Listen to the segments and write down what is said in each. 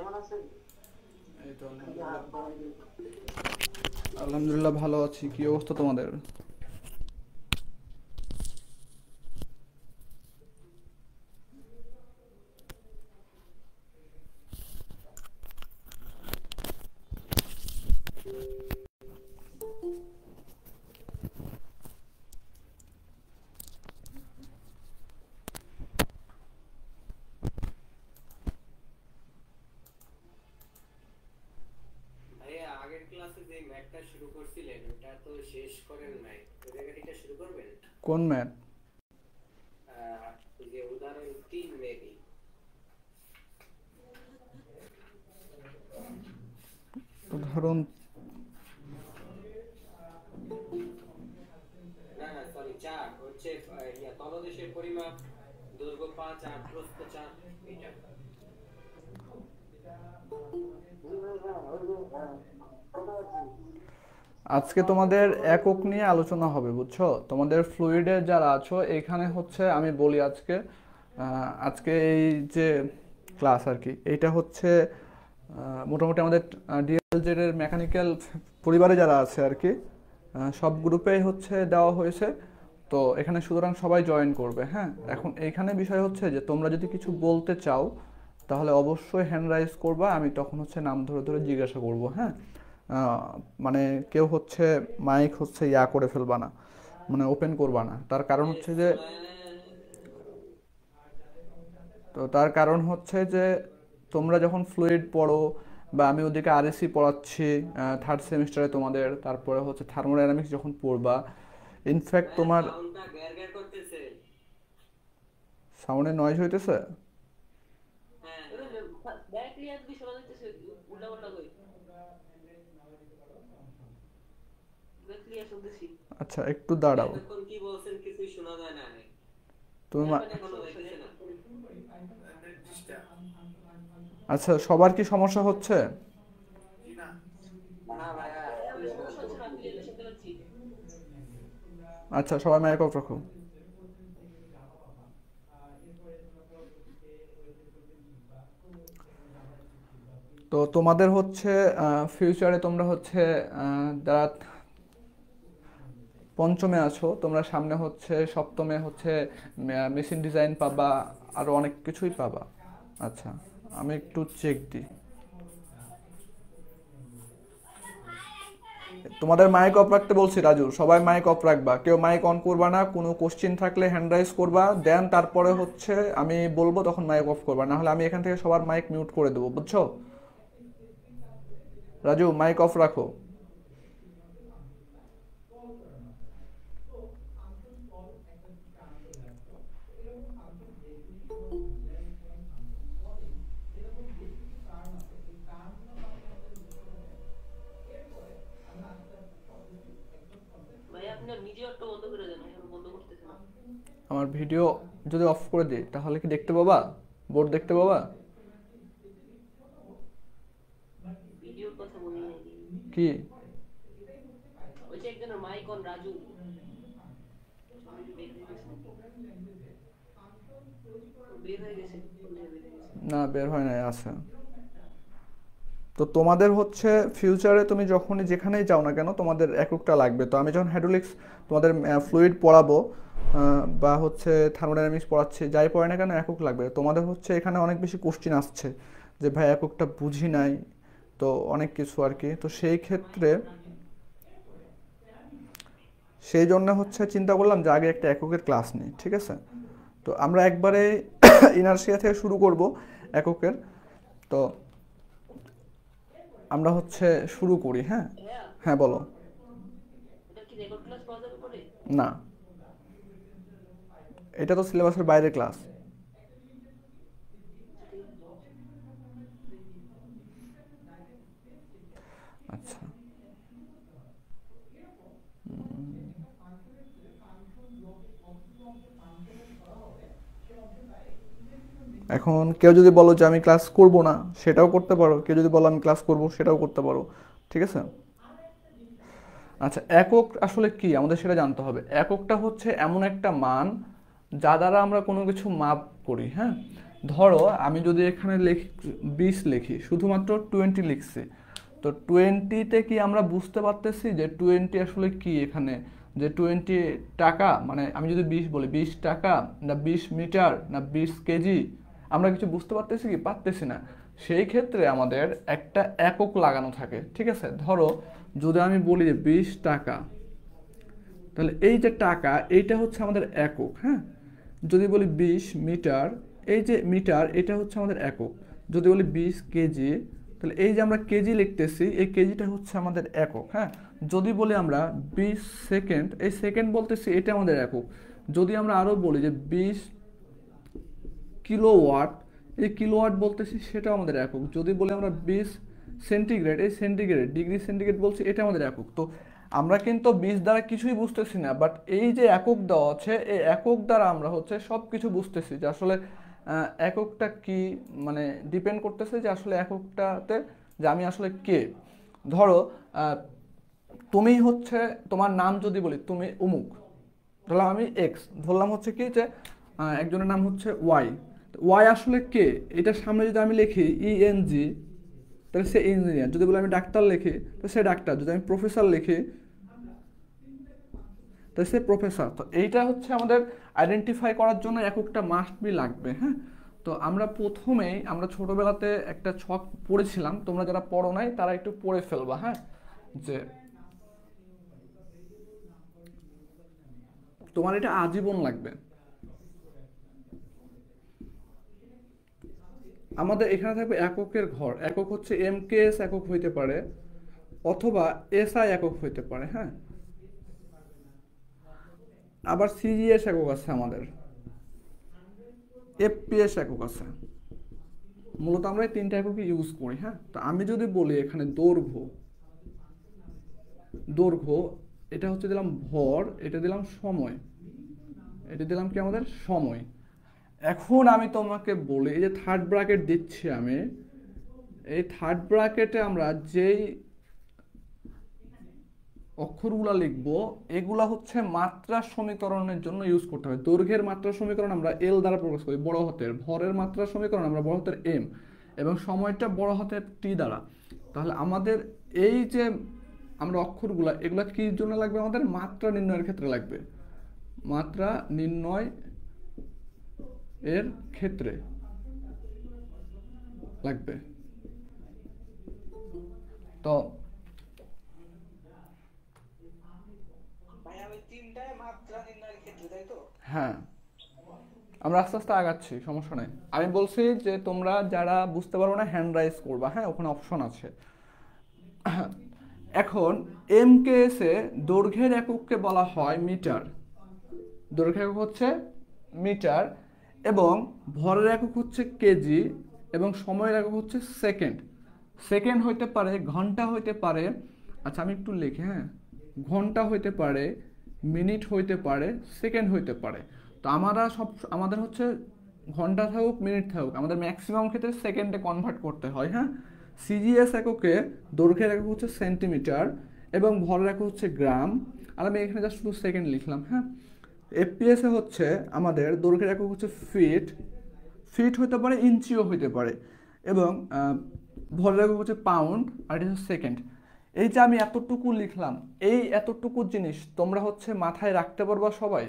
এই তো আলহামদুলিল্লাহ ভালো আছি। কি অবস্থা তোমাদের? ভাইয়া আগের ক্লাসে যে ম্যাথটা শুরু করছিলেন ওটা তো শেষ করেন নাই, ওই জায়গাটা শুরু করবেন। কোন ম্যাথ? ওই যে উদাহরণ 3 মেবি। উদাহরণ না না সরি 4 হচ্ছে তলদেশের পরিমাপ দৈর্ঘ্য 5 আর প্রস্থ 4 এটা। আজকে তোমাদের একক নিয়ে আলোচনা হবে, বুঝছো? তোমাদের ফ্লুইডে যারা আছো এখানে হচ্ছে আমি বলি আজকে আজকে এই যে ক্লাস আর কি, এইটা হচ্ছে মোটামুটি আমাদের ডিএলজেড এর মেকানিক্যাল পরিবারে যারা আছে আর কি, সব গ্রুপেই হচ্ছে দেওয়া হয়েছে। তো এখানে সুতরাং সবাই জয়েন করবে। হ্যাঁ, এখন এইখানে বিষয় হচ্ছে যে তোমরা যদি কিছু বলতে চাও তাহলে অবশ্যই হ্যান্ড রাইজ করবা, আমি তখন হচ্ছে নাম ধরে ধরে জিজ্ঞাসা করব। হ্যাঁ, মানে কেউ হচ্ছে মাইক হচ্ছে করে ফেলবা না, মানে ওপেন করবা না। তার কারণ হচ্ছে যে তার কারণ হচ্ছে যে তোমরা যখন ফ্লুইড পড়ো বা আমি ওদিকে আরএসসি পড়াচ্ছি থার্ড সেমিস্টারে তোমাদের, তারপরে হচ্ছে থার্মোডাইনামিক্স যখন পড়বা, ইনফ্যাক্ট তোমার সাউন্ডটা গ্যার গ্যার করতেছে। সাউন্ডে নয়েজ হইতেছে। হ্যাঁ ব্যাক ক্লিয়ার দি শোনা যাচ্ছে, উল্টা পাল্টা কই ব্যাক ক্লিয়ার শুনতেছি। আচ্ছা একটু দাঁড়াও। এখন কি বলছেন কিছুই শোনা যায় না। তুমি এখনো যাইতেছে না। আচ্ছা, সবার কি সমস্যা হচ্ছে? না ভাইয়া সমস্যা হচ্ছে না, ক্লিয়ার শুনতে পাচ্ছি। আচ্ছা, সবাই মাইক অফ রাখো। তো তোমাদের হচ্ছে ফিউচারে তোমরা হচ্ছে যারা পঞ্চমে আছো, তোমরা সামনে হচ্ছে সপ্তমে হচ্ছে মেশিন ডিজাইন পাবা, আরো অনেক কিছুই পাবা। আচ্ছা, আমি একটু চেক দিই। তোমাদের মাইক অফ রাখতে বলছি রাজু, সবাই মাইক অফ রাখবা, কেউ মাইক অন করবা না। কোনো কোশ্চিন থাকলে হ্যান্ড রাইজ করবা, দেন তারপরে হচ্ছে আমি বলবো তখন মাইক অফ করবা, না হলে আমি এখান থেকে সবার মাইক মিউট করে দেবো, বুঝছো? রাজু মাইক অফ রাখো। ভাই আপনি নিজে একটা বন্ধ করে দেন, এখন বন্ধ করতেছেন না। আমার ভিডিও যদি অফ করে দিই তাহলে কি দেখতে পাবা? বোর্ড দেখতে পাবা? ভিডিওর কথা বলি নাই কি ওই যে একজনের মাইক অন রাজু বের হয়ে গেছে। না, বের হয় নাই, আছে। তো তোমাদের হচ্ছে ফিউচারে তুমি যখনই যেখানেই যাও না কেন তোমাদের এককটা লাগবে। তো আমি যখন হাইড্রোলিক্স তোমাদের ফ্লুইড পড়াবো বা হচ্ছে থার্মোডাইনামিক্স পড়াচ্ছি, যাই পড়ে না কেন একক লাগবে। তোমাদের হচ্ছে এখানে অনেক বেশি কোশ্চিন আসছে যে ভাই এককটা বুঝি নাই, তো অনেক কিছু আর কি। তো সেই ক্ষেত্রে সেই জন্য হচ্ছে চিন্তা করলাম যে আগে একটা এককের ক্লাস নিই, ঠিক আছে? তো আমরা একবারে ইনার্সিয়া থেকে শুরু করব এককের। তো আমরা হচ্ছে শুরু করি। হ্যাঁ, হ্যাঁ বলো। এটা কি রেকর্ড ক্লাস পাওয়া যাবে পরে? না, এটা তো সিলেবাসের বাইরে ক্লাস। আচ্ছা, এখন কেউ যদি বলো যে আমি ক্লাস করব না, সেটাও করতে পারো। কেউ যদি বলো আমি ক্লাস করব, সেটাও করতে পারো, ঠিক আছে? আচ্ছা, একক আসলে কি আমাদের সেটা জানতে হবে। এককটা হচ্ছে এমন একটা মান যা দ্বারা আমরা কোনো কিছু মাপ করি। হ্যাঁ, ধরো আমি যদি এখানে লিখি 20 লিখি, শুধুমাত্র 20 লিখছি, তো 20তে কি আমরা বুঝতে পারতেছি যে 20 আসলে কি এখানে, যে 20 টাকা, মানে আমি যদি 20 বলি 20 টাকা না 20 মিটার না 20 কেজি, আমরা কিছু বুঝতে পারতেছি কি? পারতেছি না। সেই ক্ষেত্রে আমাদের একটা একক লাগানো থাকে, ঠিক আছে? ধরো যদি আমি বলি যে 20 টাকা, তাহলে এই যে টাকা এইটা হচ্ছে আমাদের একক, হ্যাঁ। যদি বলি 20 মিটার, এই যে মিটার এটা হচ্ছে আমাদের একক। যদি বলি 20 কেজি, তাহলে এই যে আমরা কেজি লিখতেছি, এই কেজিটা হচ্ছে আমাদের একক, হ্যাঁ। যদি বলি আমরা 20 সেকেন্ড, এই সেকেন্ড বলতেছি এটা আমাদের একক। যদি আমরা আরো বলি যে 20 কিলোওয়াট, এই কিলোওয়াট বলতেছি সেটা আমাদের একক। যদি বলি আমরা 20 সেন্টিগ্রেড, এই সেন্টিগ্রেড ডিগ্রি সেন্টিগ্রেড বলছি এটা আমাদের একক। তো আমরা কিন্তু 20 দ্বারা কিছুই বুঝতেছি না, বাট এই যে একক দেওয়া আছে এই একক দ্বারা আমরা হচ্ছে সব কিছু বুঝতেছি যে আসলে এককটা কি, মানে ডিপেন্ড করতেছে যে আসলে এককটাতে যে আমি আসলে কে। ধরো তুমি হচ্ছে, তোমার নাম যদি বলি তুমি অমুক, ধরলাম আমি এক্স, ধরলাম হচ্ছে কি যে একজনের নাম হচ্ছে ওয়াই। ওয়াই আসলে কে, এটার সামনে যদি আমি লিখি ইএনজি, তাহলে সে ইঞ্জিনিয়ার। যদি বলি আমি ডাক্তার লিখি, তো সে ডাক্তার। যদি আমি প্রফেসর লিখি, তো সে প্রফেসর। তো এইটা হচ্ছে আমাদের আইডেন্টিফাই করার জন্য এককটা মাস্ট বি লাগবে, হ্যাঁ। তো আমরা প্রথমেই আমরা ছোটবেলাতে একটা ছক পড়েছিলাম, তোমরা যারা পড়ো নাই তারা একটু পড়ে ফেলবা, হ্যাঁ। যে তোমার এটা আজীবন লাগবে। আমাদের এখানে থাকবে এককের ঘর। একক হচ্ছে এমকেএস একক হইতে পারে, অথবা এসআই একক হইতে পারে, হ্যাঁ। আবার সিজিএস একক আছে আমাদের, এফপিএস একক আছে। মূলত আমরা এই তিনটা এককে ইউজ করি, হ্যাঁ। তো আমি যদি বলি এখানে দৈর্ঘ্য, দৈর্ঘ্য এটা হচ্ছে দিলাম ভর, এটা দিলাম সময়, এটা দিলাম কি আমাদের সময়। এখন আমি তোমাকে বলি এই যে থার্ড ব্র্যাকেট দিচ্ছি আমি, এই থার্ড ব্র্যাকেটে আমরা যেই অক্ষরগুলা লিখবো এগুলা হচ্ছে মাত্রা সমীকরণের জন্য ইউজ করতে হবে। দৈর্ঘ্যের মাত্রা সমীকরণ আমরা এল দ্বারা প্রকাশ করি বড় হাতের, ভরের মাত্রা সমীকরণ আমরা বড় হাতের এম, এবং সময়টা বড় হাতের টি দ্বারা। তাহলে আমাদের এই যে আমরা অক্ষরগুলা এগুলা কি জন্য লাগবে? আমাদের মাত্রা নির্ণয়ের ক্ষেত্রে লাগবে, মাত্রা নির্ণয় এর ক্ষেত্রে লাগবে। তো ভাই আমি তিনটায় মাত্রা নির্ণয়ের ক্ষেত্রে, তাই তো? হ্যাঁ, আমরা আস্তে আস্তে আগাচ্ছি, সমস্যা নেই। আমি বলছি যে তোমরা যারা বুঝতে পারো না হ্যান্ড রাইজ করবা, হ্যাঁ, ওখানে অপশন আছে। এখন এমকেএস এ দৈর্ঘ্যের একককে বলা হয় মিটার, দৈর্ঘ্যের একক হচ্ছে মিটার, এবং ভরের একক হচ্ছে কেজি, এবং সময়ের একক হচ্ছে সেকেন্ড। সেকেন্ড হইতে পারে, ঘন্টা হইতে পারে, আচ্ছা আমি একটু লিখি, হ্যাঁ, ঘন্টা হইতে পারে, মিনিট হইতে পারে, সেকেন্ড হইতে পারে। তো আমরা সব আমাদের হচ্ছে ঘন্টা থাকুক মিনিট থাকুক, আমাদের ম্যাক্সিমাম ক্ষেত্রে সেকেন্ডে কনভার্ট করতে হয়, হ্যাঁ। সিজিএস এককে দৈর্ঘ্যের একক হচ্ছে সেন্টিমিটার, এবং ভরের একক হচ্ছে গ্রাম। আর আমি এখানে জাস্ট শুধু সেকেন্ড লিখলাম, হ্যাঁ। এফপিএস এ হচ্ছে আমাদের দৈর্ঘ্যের একক হচ্ছে ফিট, ফিট হইতে পারে, ইঞ্চিও হইতে পারে, এবং ভরের একক হচ্ছে পাউন্ড, আর এটা হচ্ছে সেকেন্ড। এই যে আমি এতটুকু লিখলাম, এই এতটুকু জিনিস তোমরা হচ্ছে মাথায় রাখতে পারবা সবাই।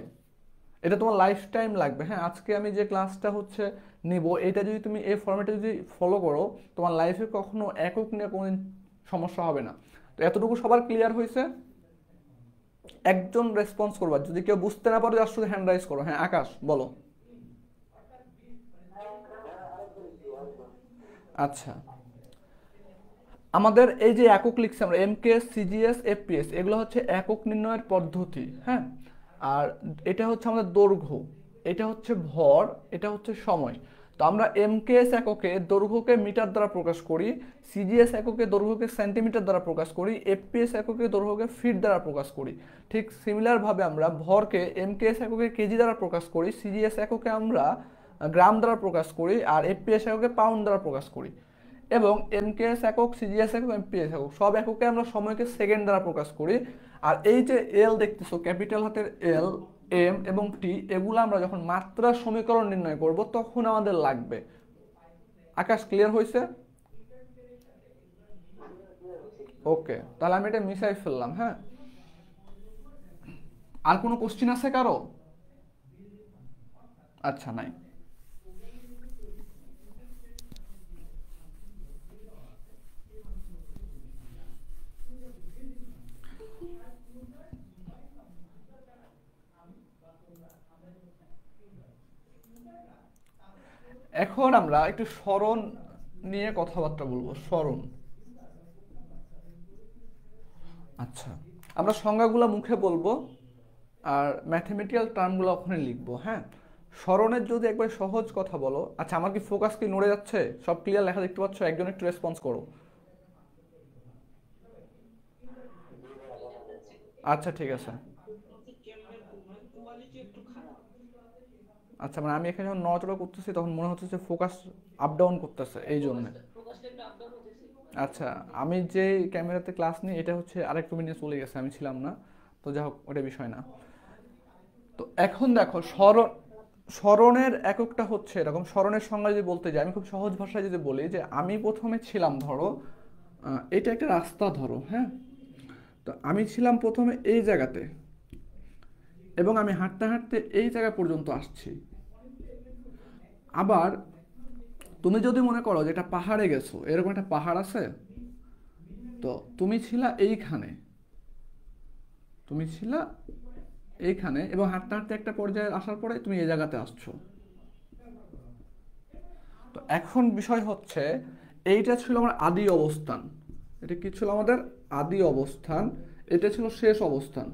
এটা তোমার লাইফ টাইম লাগবে, হ্যাঁ। আজকে আমি যে ক্লাসটা হচ্ছে নিব, এটা যদি তুমি এই ফর্মেটে যদি ফলো করো, তোমার লাইফে কখনো একক নিয়ে কোনো সমস্যা হবে না। তো এতটুকু সবার ক্লিয়ার হয়েছে? একজন রেসপন্স করবা, যদি কেউ বুঝতে না পারো জাস্ট শুধু হ্যান্ড রাইজ করো। হ্যাঁ আকাশ বলো। আচ্ছা, আমাদের এই যে একক লিখছি আমরা এমকেএস সিজিএস এফপিএস, এগুলো হচ্ছে একক নির্ণয়ের পদ্ধতি, হ্যাঁ। আর এটা হচ্ছে আমাদের দৈর্ঘ্য, এটা হচ্ছে ভর, এটা হচ্ছে সময়। তো আমরা এমকেএস এককে দৈর্ঘ্যকে মিটার দ্বারা প্রকাশ করি, সিজিএস এককে দৈর্ঘ্যকে সেন্টিমিটার দ্বারা প্রকাশ করি, এফপিএস এককে দৈর্ঘ্যকে ফিট দ্বারা প্রকাশ করি। ঠিক সিমিলার ভাবে আমরা ভরকে এমকেএস এককে কেজি দ্বারা প্রকাশ করি, সিজিএস এককে আমরা গ্রাম দ্বারা প্রকাশ করি, আর এফপিএস এককে পাউন্ড দ্বারা প্রকাশ করি। এবং এমকেএস একক, সিজিএস একক, এমপিএস একক, সব এককে আমরা সময়কে সেকেন্ড দ্বারা প্রকাশ করি। আর এই যে এল দেখতেছো ক্যাপিটাল হাতের এল, এম এবং টি এগুলো আমরা যখন মাত্রার সমীকরণ নির্ণয় করব তখন আমাদের লাগবে। আকাশ ক্লিয়ার হয়েছে? ওকে, তাহলে আমি এটা মিশাই ফেললাম। হ্যাঁ, আর কোনো কোশ্চিন আছে কারো? আচ্ছা, নাই। এখন আমরা একটু সরণ নিয়ে কথাবার্তা বলবো। সরণ, আচ্ছা, আমরা সংজ্ঞাগুলো মুখে বলবো আর ম্যাথমেটিক্যাল টার্মগুলো ওখানে লিখবো। হ্যাঁ, সরণের যদি একবার সহজ কথা বলো। আচ্ছা, আমার কি ফোকাস কি নড়ে যাচ্ছে? সব ক্লিয়ার লেখা দেখতে পাচ্ছ? একজন একটু রেসপন্স করো। আচ্ছা, ঠিক আছে। কোয়ালিটি একটু খারাপ। আচ্ছা, মানে আমি এখানে যখন নড়াচড়া করতেছি তখন মনে হচ্ছে যে ফোকাস আপ ডাউন করতেছে, এই জন্য। আচ্ছা, আমি যে ক্যামেরাতে ক্লাস নিই এটা হচ্ছে আরেক রুমে নিয়ে চলে গেছে, আমি ছিলাম না। তো যাই হোক, ওটা বিষয় না। তো এখন দেখো, স্মরণের এককটা হচ্ছে এরকম। স্মরণের সংজ্ঞা যদি বলতে যাই, আমি খুব সহজ ভাষায় যদি বলি যে আমি প্রথমে ছিলাম, ধরো এটা একটা রাস্তা, ধরো। হ্যাঁ, তো আমি ছিলাম প্রথমে এই জায়গাতে এবং আমি হাঁটতে হাঁটতে এই জায়গা পর্যন্ত আসছি। আবার তুমি যদি মনে করো যে এটা পাহাড়ে গেছো, এরকম একটা পাহাড় আছে, তো তুমি ছিলা এইখানে, তুমি ছিলা এইখানে এবং হাঁটতে হাঁটতে একটা পর্যায়ে আসার পরে তুমি এই জায়গাতে আসছো। তো এখন বিষয় হচ্ছে, এইটা ছিল আমার আদি অবস্থান। এটা কি ছিল? আমাদের আদি অবস্থান। এটা ছিল শেষ অবস্থান।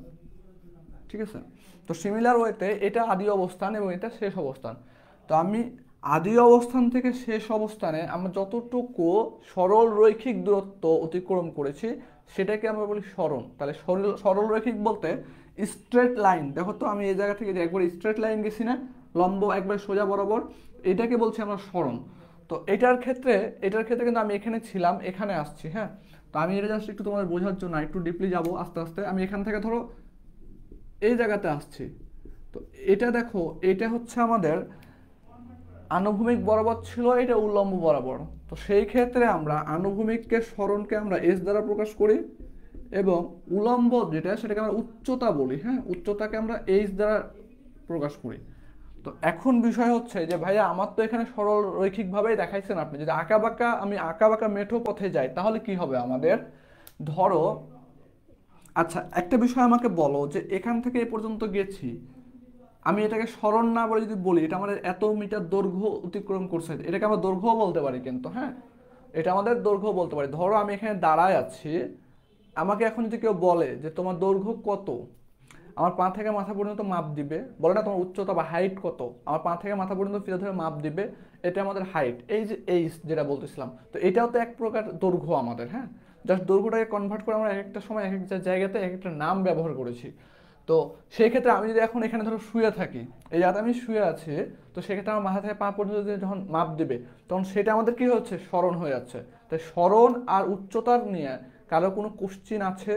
ঠিক আছে? তো সিমিলার ওয়েতে এটা আদি অবস্থান এবং এটা শেষ অবস্থান। তো আমি আদি অবস্থান থেকে শেষ অবস্থানে আমরা যতটুকু সরল রৈখিক দূরত্ব অতিক্রম করেছি সেটাকে আমরা বলি সরণ। তাহলে সরল সরল রৈখিক বলতে স্ট্রেট লাইন। দেখো তো, আমি এই জায়গা থেকে যে একবার স্ট্রেট লাইন গেছি না, লম্ব একবার সোজা বরাবর, এটাকে বলছি আমরা সরণ। তো এটার ক্ষেত্রে কিন্তু আমি এখানে ছিলাম, এখানে আসছি। হ্যাঁ, তো আমি এটা জাস্ট একটু তোমাদের বোঝার জন্য একটু ডিপলি যাব আস্তে আস্তে। আমি এখান থেকে ধরো এই জায়গাতে আসছি। তো এটা দেখো, এটা হচ্ছে আমাদের আনুভূমিক বরাবর ছিল, এটা উল্লম্ব বরাবর। তো সেই ক্ষেত্রে আমরা আনুভূমিককে সরণকে আমরা এস দ্বারা প্রকাশ করি এবং উলম্ব যেটা সেটাকে আমরা উচ্চতা বলি। হ্যাঁ, উচ্চতাকে আমরা এইচ দ্বারা প্রকাশ করি। তো এখন বিষয় হচ্ছে যে ভাইয়া আমার তো এখানে সরল রৈখিকভাবেই দেখাইছেন আপনি, যদি আমি আঁকা বাঁকা মেঠো পথে যাই তাহলে কি হবে আমাদের? ধরো, আচ্ছা, একটা বিষয় আমাকে বলো যে এখান থেকে এ পর্যন্ত গেছি, আমি এটাকে সরণ না বলে যদি বলি এটা আমাদের এত মিটার দৈর্ঘ্য অতিক্রম করছে, এটাকে আমরা দৈর্ঘ্য বলতে পারি কিন্তু। হ্যাঁ, এটা আমাদের দৈর্ঘ্য বলতে পারি। ধরো আমি এখানে দাঁড়ায় আছি, আমাকে এখন যদি কেউ বলে যে তোমার দৈর্ঘ্য কত, আমার পা থেকে মাথা পর্যন্ত মাপ দিবে। বলে না তোমার উচ্চতা বা হাইট কত, আমার পা থেকে মাথা পর্যন্ত ফিরে ধরে মাপ দিবে, এটা আমাদের হাইট। এই যে এইচ যেটা বলতেছিলাম, তো এটাও তো এক প্রকার দৈর্ঘ্য আমাদের। হ্যাঁ, জাস্ট দৈর্ঘ্যটাকে কনভার্ট করে আমরা এক একটা সময় এক একটা জায়গাতে এক একটা নাম ব্যবহার করেছি। তো সেই ক্ষেত্রে আমি যদি এখন এখানে ধরো শুয়ে থাকি, এই জায়গাতে আমি শুয়ে আছি, তো সেক্ষেত্রে আমার মাথা থেকে পা পর্যন্ত যখন মাপ দিবে তখন সেটা আমাদের কি হচ্ছে? স্মরণ হয়ে যাচ্ছে। তাই স্মরণ আর উচ্চতার নিয়ে কারো কোনো কোশ্চিন আছে?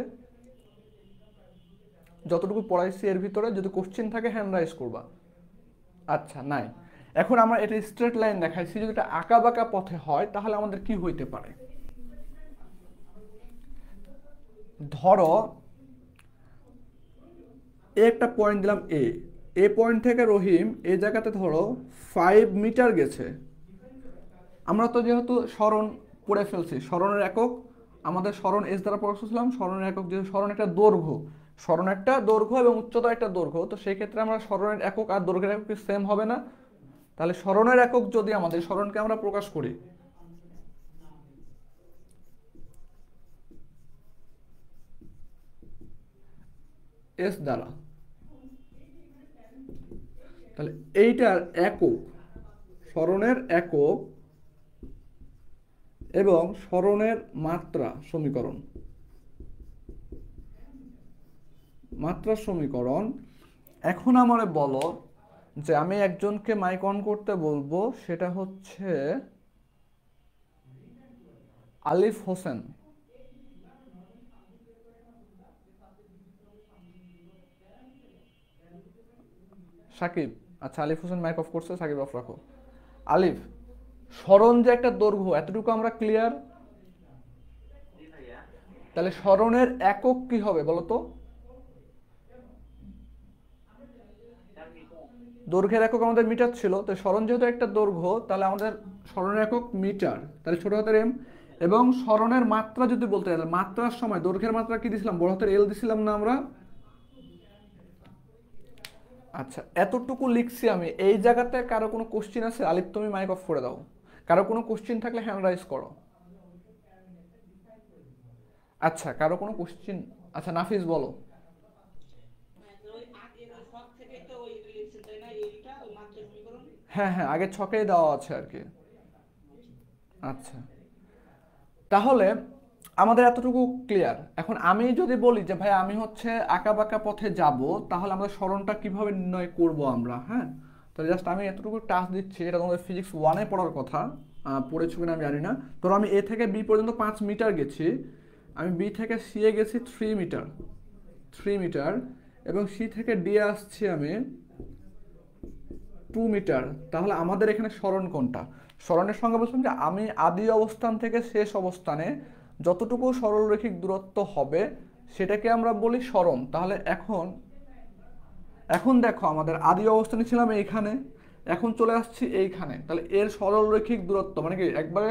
যতটুকু পড়াইছি এর ভিতরে যদি কোশ্চিন থাকে হ্যান্ড রাইজ করবা। আচ্ছা, নাই। এখন আমরা এটা স্ট্রেট লাইন দেখাইছি, যদি এটা আঁকা বাঁকা পথে হয় তাহলে আমাদের কি হইতে পারে? ধরো একটা পয়েন্ট দিলাম এ পয়েন্ট থেকে রহিম এই জায়গাতে ধরো 5 মিটার গেছে। আমরা তো যেহেতু সরণ পড়ে ফেলছি, সরণের একক আমাদের সরণ এস দ্বারা পড়েছিলাম। সরণের একক যেহেতু সরণ একটা দৈর্ঘ্য, সরণ একটা দৈর্ঘ্য এবং উচ্চতা একটা দৈর্ঘ্য, তো সেই ক্ষেত্রে আমরা সরণের একক আর দৈর্ঘ্যের একক সেম হবে না? তাহলে সরণের একক যদি আমাদের সরণকে আমরা প্রকাশ করি এস দ্বারা, তাহলে এইটার একক, সরণের একক এবং সরণের মাত্রা সমীকরণ, মাত্রা সমীকরণ। এখন আমারে বলো যে আমি একজনকে মাইক অন করতে বলবো, সেটা হচ্ছে আলিফ হোসেন। সাকিব, আচ্ছা আলিফ হোসেন মাইক অফ করছে, সাকিব অফ রাখো। আলিফ, সরণ যে একটা দৈর্ঘ্য, এতটুকু আমরা ক্লিয়ার? তাহলে সরণের একক কি হবে বলো তো? দৈর্ঘ্যের একক আমাদের মিটার ছিল, তো সরণ যেহেতু একটা দৈর্ঘ্য তাহলে আমাদের সরণের একক মিটার, তাহলে ছোট হাতের এম। এবং সরণের মাত্রা যদি বলতে গেলে, মাত্রার সময় দৈর্ঘ্যের মাত্রা কি দিছিলাম, বড় হাতের এল দিছিলাম না আমরা? আচ্ছা, এতটুকু লিখছি আমি। এই জায়গাতে কারো কোনো কোশ্চিন আছে? আলিফ তুমি মাইক অফ করে দাও। কারো কোনো কোশ্চিন থাকলে হ্যান্ড রাইজ করো। আচ্ছা, কারো কোনো কোশ্চিন? আচ্ছা নাফিস বলো। ওই আগের ওই শখ থেকে তো ওই লিখছেন তাই না, এইটা ওই মাত্রা সমীকরণ। হ্যাঁ হ্যাঁ, আগে ছকেই দেওয়া আছে আর কি। আচ্ছা, তাহলে আমাদের এতটুকু ক্লিয়ার। এখন আমি যদি বলি যে ভাই আমি হচ্ছে আঁকা বাঁকা পথে যাব, তাহলে আমাদের সরণটা কিভাবে নির্ণয় করব আমরা? হ্যাঁ, তাহলে জাস্ট আমি এতটুকু টাস্ক দিচ্ছি, এটা তোমাদের ফিজিক্স 1-এ পড়ার কথা, পড়েছো কিনা আমি জানি না। ধরো আমি এ থেকে বি পর্যন্ত 5 মিটার গেছি, আমি বি থেকে সি এ গেছি 3 মিটার, 3 মিটার, এবং সি থেকে ডি আসছি আমি 2 মিটার। তাহলে আমাদের এখানে সরণ কোনটা? সরণের সঙ্গে বলছিলাম যে আমি আদি অবস্থান থেকে শেষ অবস্থানে যতটুকু সরলরৈখিক দূরত্ব হবে সেটাকে আমরা বলি সরণ। তাহলে এখন এখন দেখো, আমাদের আদি অবস্থানে ছিলাম এইখানে, এখন চলে আসছি এইখানে, তাহলে এর সরলরৈখিক দূরত্ব মানে কি একবারে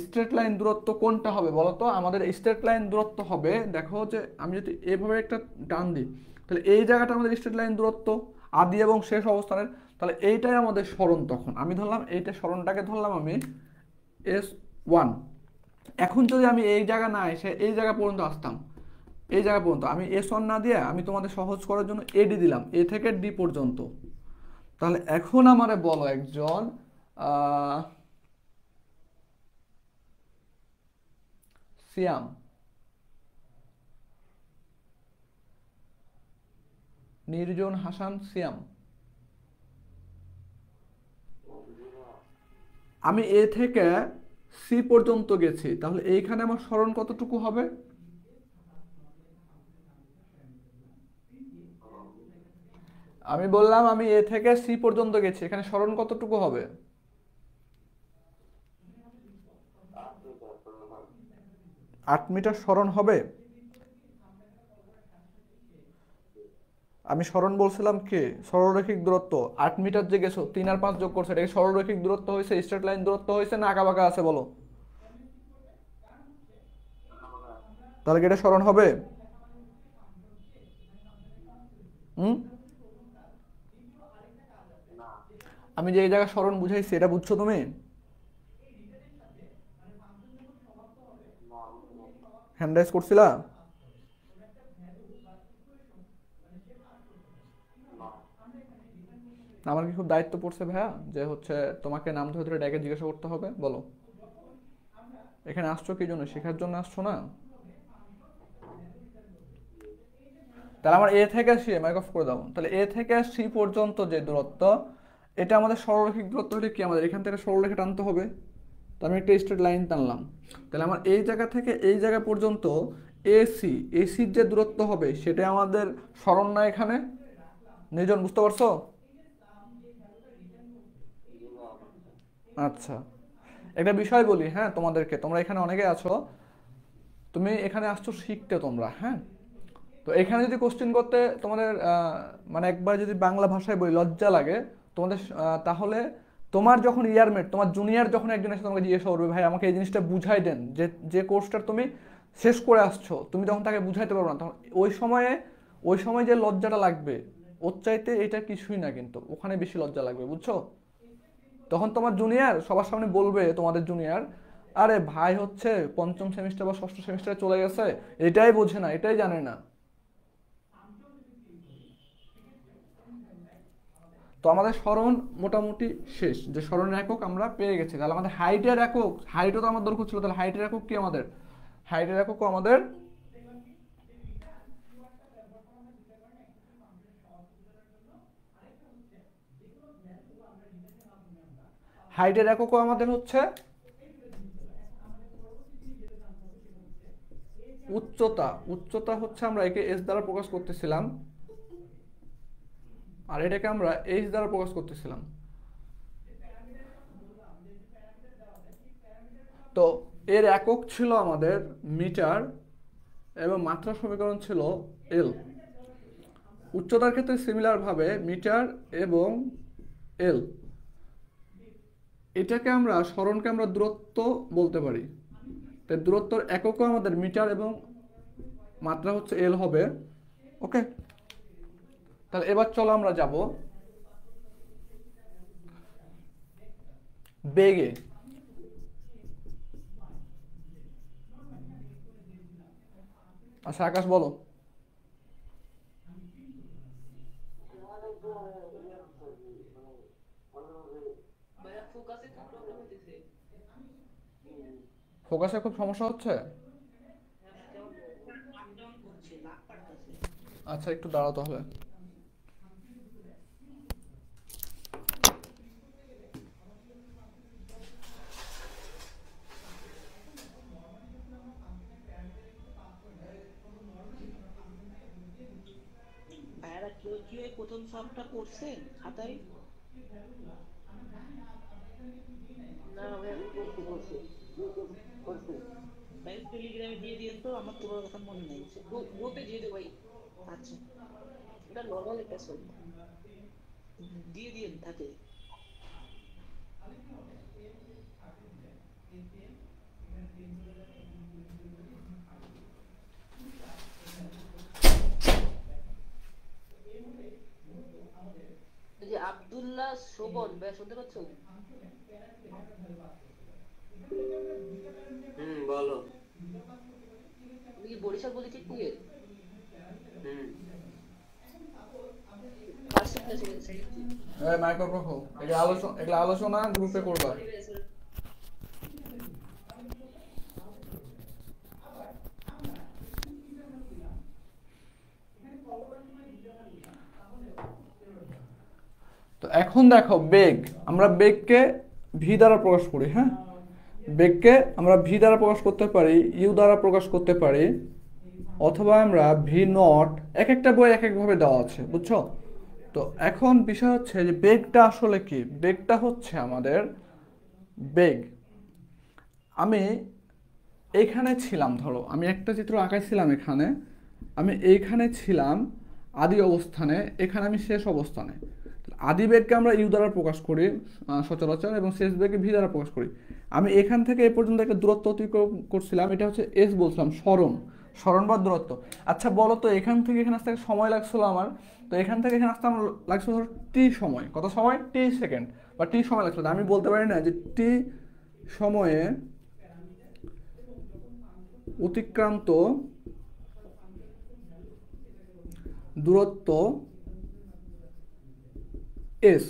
স্ট্রেট লাইন দূরত্ব কোনটা হবে বলো তো? আমাদের স্ট্রেট লাইন দূরত্ব হবে, দেখো যে আমি যদি এভাবে একটা টান দিই, তাহলে এই জায়গাটা আমাদের স্ট্রেট লাইন দূরত্ব আদি এবং শেষ অবস্থানের, তাহলে এইটাই আমাদের সরণ। তখন আমি ধরলাম এইটা, সরণটাকে ধরলাম আমি S1। এখন যদি আমি এই জায়গা না এসে এই জায়গা পর্যন্ত আসতাম, এই জায়গা পর্যন্ত আমি S1 না দিয়ে আমি তোমাদের সহজ করার জন্য এডি দিলাম, এ থেকে ডি পর্যন্ত। তাহলে এখন আমারে বলো একজন সিয়াম, নির্জন হাসান সিয়াম, আমি এ থেকে সি পর্যন্ত গেছি, তাহলে এইখানে আমার সরণ কতটুকু হবে? আমি বললাম আমি এ থেকে সি পর্যন্ত গেছি, এখানে সরণ কতটুকু হবে? 8 মিটার সরণ হবে। আমি সরণ বলছিলাম কি সরলরৈখিক দূরত্ব, 8 মিটার যে গেছো 3 আর 5 যোগ করছে, এটা কি সরলরৈখিক দূরত্ব হয়েছে, স্ট্রেট লাইন দূরত্ব হয়েছে, না আঁকা বাঁকা আছে বলো? তাহলে কি এটা সরণ হবে? হুম, আমি যে এই জায়গায় সরণ বুঝাইছি এটা বুঝছো তুমি? হ্যান্ড রাইজ করছিলা? আমার কি খুব দায়িত্ব পড়ছে ভাইয়া যে হচ্ছে তোমাকে নাম ধরে ধরে ডেকে জিজ্ঞাসা করতে হবে? বলো, এখানে আসছো কি জন্য? শেখার জন্য আসছো না? তাহলে আমার এ থেকে সি, মাইক অফ করে দাও। তাহলে এ থেকে সি পর্যন্ত যে দূরত্ব, এটা আমাদের সরলরৈখিক দূরত্ব হলে কি আমাদের এখান থেকে সরলরেখা টানতে হবে। তো আমি একটা স্ট্রেট লাইন টানলাম, তাহলে আমার এই জায়গা থেকে এই জায়গা পর্যন্ত এসি, এসির যে দূরত্ব হবে সেটা আমাদের সরণ না এখানে? নিজন বুঝতে পারছো? আচ্ছা, একটা বিষয় বলি হ্যাঁ তোমাদেরকে, তোমরা এখানে অনেকে আছো, তুমি এখানে আসছো শিখতে তোমরা, হ্যাঁ। তো এখানে যদি কোশ্চেন করতে তোমাদের মানে একবার যদি বাংলা ভাষায় বলি লজ্জা লাগে তোমাদের, তাহলে তোমার যখন ইয়ারমেট, তোমার জুনিয়র যখন একজন এসে তোমাকে জিজ্ঞাসা করবে ভাই আমাকে এই জিনিসটা বুঝাই দেন, যে যে কোর্সটা তুমি শেষ করে আসছো, তুমি যখন তাকে বুঝাইতে পারবে না, তখন ওই সময় যে লজ্জাটা লাগবে ওর চাইতে এটা কিছুই না, কিন্তু ওখানে বেশি লজ্জা লাগবে, বুঝছো? তখন তোমার জুনিয়র সবার সামনে বলবে, তোমাদের জুনিয়র, আরে ভাই হচ্ছে পঞ্চম সেমিস্টার বা ষষ্ঠ সেমিস্টারে চলে গেছে, এটাই বোঝে না, এটাই জানে না। তো আমাদের সরণ মোটামুটি শেষ, যে সরণের একক আমরা পেয়ে গেছি। তাহলে আমাদের হাইটের একক, হাইটও তো আমার দরকার ছিল, তাহলে হাইটের একক কি আমাদের? হাইটের এককও আমাদের হাইটের এককও আমাদের হচ্ছে উচ্চতা। উচ্চতা হচ্ছে আমরা একে এস দ্বারা প্রকাশ করতেছিলাম, আর এটাকে আমরা এইচ দ্বারা প্রকাশ করতেছিলাম। তো এর একক ছিল আমাদের মিটার এবং মাত্রা সমীকরণ ছিল এল। উচ্চতার ক্ষেত্রে সিমিলার ভাবে মিটার এবং এল, এটাকে আমরা সরণকে আমরা দূরত্ব বলতে পারি। তাই দূরত্বর এককও আমাদের মিটার এবং মাত্রা হচ্ছে এল হবে। ওকে, তাহলে এবার চলো আমরা যাব বেগে। আচ্ছা আকাশ বলো। ভাইয়া ফোকাসে খুব প্রবলেম হইতেছে। ফোকাসে খুব সমস্যা হচ্ছে। আপ ডাউন করছে, লাগ পারতেছে। আচ্ছা একটু দাঁড়াও তাহলে। ভাইয়ারা কেউ কি ওই প্রথম সবটা করছে খাতায়? না ভাই করছি ভাই টেলিগ্রামে দিয়ে দিয়েন তো, আমার তোমার কথা মনে নাই। গ্রুপে দিয়ে দেবো ভাই, আচ্ছা এটা নর্মাল একটা সব। দিয়ে দিয়েন থাকে। এই যে আব্দুল্লাহ শোভন ভাই শুনতে পাচ্ছ? বলো। তুমি কি বরিশাল পলিটেক নিয়ে ফার্স্ট ক্লাস সেকেন্ড মাইক্রো রাখো, এগুলো আলোচনা গ্রুপে করবা। তো এখন দেখো বেগ, আমরা বেগকে ভি দ্বারা প্রকাশ করি। হ্যাঁ, বেগকে আমরা ভি দ্বারা প্রকাশ করতে পারি, ইউ দ্বারা প্রকাশ করতে পারি, অথবা আমরা ভি নট, এক একটা বই এক একভাবে দেওয়া আছে, বুঝছো? তো এখন বিষয় হচ্ছে যে বেগটা আসলে কি। বেগটা হচ্ছে আমাদের বেগ, আমি এইখানে ছিলাম, ধরো আমি একটা চিত্র আঁকাইছিলাম এখানে, আমি এইখানে ছিলাম আদি অবস্থানে, এখানে আমি শেষ অবস্থানে। আদি বেগকে আমরা ইউ দ্বারা প্রকাশ করি সচরাচর, এবং শেষ বেগকে ভি দ্বারা প্রকাশ করি। আমি এখান থেকে এ পর্যন্ত একটা দূরত্ব অতিক্রম করছিলাম, এটা হচ্ছে এস বলছিলাম, সরণ বা দূরত্ব। আচ্ছা বলো তো, এখান থেকে এখানে আসতে সময় লাগছিল আমার, তো এখান থেকে এখানে আসতে আমার লাগছিল ধরো টি সময়। কত সময়? টি সেকেন্ড বা টি সময় লাগছিল। আমি বলতে পারি না যে টি সময়ে অতিক্রান্ত দূরত্ব এস,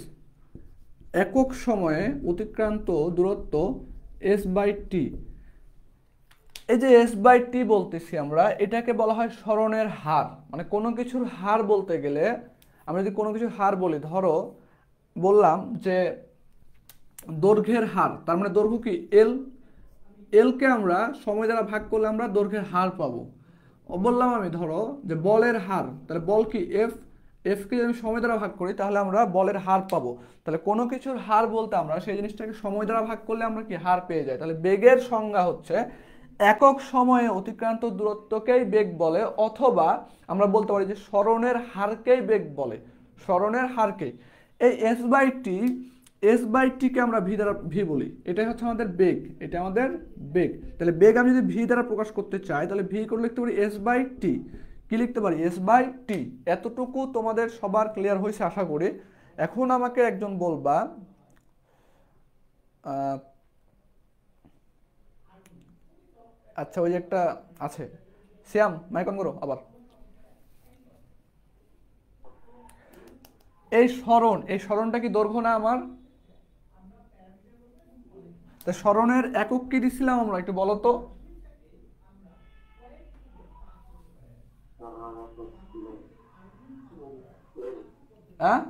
একক সময়ে অতিক্রান্ত দূরত্ব এস বাই টি। এই যে এস বাই টি বলতেছি আমরা, এটাকে বলা হয় সরণের হার। মানে কোনো কিছুর হার বলতে গেলে, আমরা যদি কোনো কিছুর হার বলি, ধরো বললাম যে দৈর্ঘ্যের হার, তার মানে দৈর্ঘ্য কি এল, এলকে আমরা সময় দ্বারা ভাগ করলে আমরা দৈর্ঘ্যের হার পাবো। বললাম আমি ধরো যে বলের হার, তাহলে বল কি এফ, এফকে যদি আমি সময় দ্বারা ভাগ করি তাহলে আমরা বলের হার পাবো। তাহলে কোনো কিছুর হার বলতে আমরা সেই জিনিসটাকে সময় দ্বারা ভাগ করলে আমরা কি হার পেয়ে যাই। তাহলে বেগের সংজ্ঞা হচ্ছে একক সময়ে অতিক্রান্ত দূরত্বকেই বেগ বলে, অথবা আমরা বলতে পারি যে সরণের হারকেই বেগ বলে, সরণের হারকেই। এই এস বাই টিকে আমরা ভি দ্বারা ভি বলি, এটাই হচ্ছে আমাদের বেগ, এটা আমাদের বেগ। তাহলে বেগ আমি যদি ভি দ্বারা প্রকাশ করতে চাই তাহলে ভি করে লিখতে পারি এস বাই টি। কি লিখতে পারি? S by T. এতটুকু তোমাদের সবার ক্লিয়ার হয়েছে আশা করি। এখন আমাকে একজন বলবা আচ্ছা ওই যে একটা আছে, শ্যাম মাইক অন করো আবার। এই সরণটা কি দৈর্ঘ্য না আমার? তা সরণের একক কি দিছিলাম আমরা, একটু বলো তো। হ্যাঁ,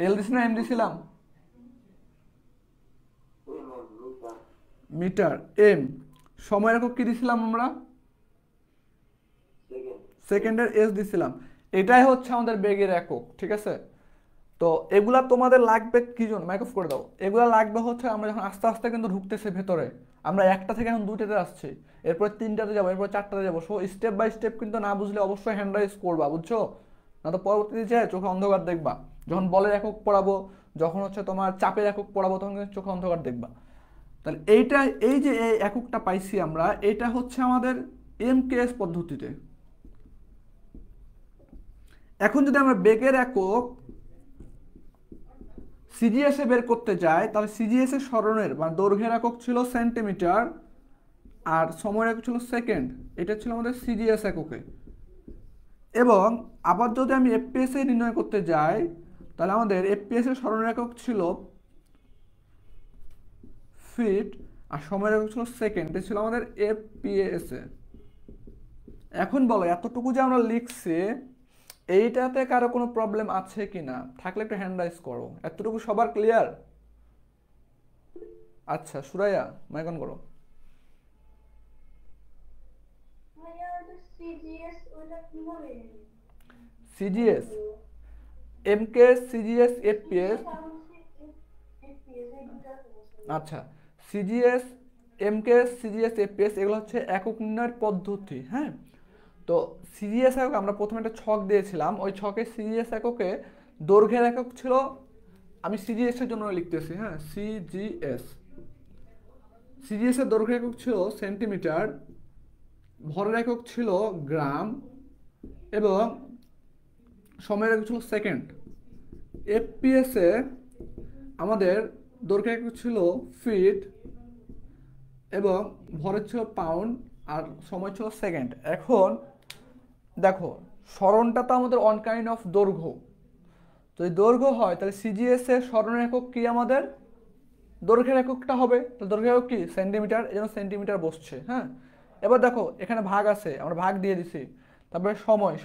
এল দিছি না এম দিছিলাম? মিটার। এম সময়ের একক কি দিছিলাম আমরা? সেকেন্ডের এস দিছিলাম। এটাই হচ্ছে আমাদের বেগের একক, ঠিক আছে? তো এগুলা তোমাদের লাগবে কি জন্য, মাইক অফ করে দাও। এগুলা লাগবে হচ্ছে আমরা যখন আস্তে আস্তে কিন্তু ঢুকতেছে ভেতরে, আমরা একটা থেকে এখন দুইটাতে আসছি, এরপর তিনটাতে যাবো, এরপর চারটাতে যাবো। সো স্টেপ বাই স্টেপ কিন্তু না বুঝলে অবশ্যই হ্যান্ড রাইজ করবা, বুঝছো? না তো পরবর্তীতে যায় চোখে অন্ধকার দেখবা। যখন বলের একক পড়াবো, যখন হচ্ছে তোমার চাপের একক পড়াবো, তখন কিন্তু চোখে অন্ধকার দেখবা। তাহলে এইটা, এই যে এই এককটা পাইছি আমরা, এটা হচ্ছে আমাদের এমকেএস পদ্ধতিতে। এখন যদি আমরা বেগের একক সিজিএস এ বের করতে যাই, তাহলে সিজিএস এর স্মরণের মানে দৈর্ঘ্যের একক ছিল সেন্টিমিটার আর সময়ের একক ছিল সেকেন্ড। এটা ছিল আমাদের সিজিএস এককে। এবং আবার যদি আমি এফপিএস এ নির্ণয় করতে যাই, তাহলে আমাদের এফপিএস এর স্মরণের একক ছিল ফিট আর সময়ের একক ছিল সেকেন্ড। এটা ছিল আমাদের এফপিএস এ। এখন বলো, এতটুকু যে আমরা লিখছি, এইটাতে কারো কোনো প্রবলেম আছে কি না? থাকলে একটু হ্যান্ড রাইজ করো। এতটুকু সবার ক্লিয়ার? আচ্ছা, সুরাইয়া মাইক অন করো। CGS, MKS, CGS, FPS. আচ্ছা, সিজিএস, এমকেএস, সিজিএস, এফপিএস এগুলো হচ্ছে একক নির্ণয়ের পদ্ধতি, হ্যাঁ? তো সিজিএস একক আমরা প্রথমে একটা ছক দিয়েছিলাম, ওই ছকে সিজিএস এককে দৈর্ঘ্যের একক ছিল, আমি সিজিএস এর জন্য লিখতেছি, হ্যাঁ, সিজিএস। সিজিএস এর দৈর্ঘ্যের একক ছিল সেন্টিমিটার, ভরের একক ছিল গ্রাম এবং সময়ের একক ছিল সেকেন্ড। এফপিএস এ আমাদের দৈর্ঘ্যের একক ছিল ফিট এবং ভরের ছিল পাউন্ড আর সময় ছিল সেকেন্ড। এখন দেখো, স্মরণটা তো আমাদের অন কাইন্ড অফ দৈর্ঘ্য। যদি দৈর্ঘ্য হয় তাহলে সিজিএস এর স্মরণের একক কি আমাদের? দৈর্ঘ্যের এককটা হবে। তো দৈর্ঘ্যের একক কি? সেন্টিমিটার, এই জন্য সেন্টিমিটার বসছে, হ্যাঁ? এবার দেখো এখানে ভাগ আছে, আমরা ভাগ দিয়ে দিছি। তারপরে সময়,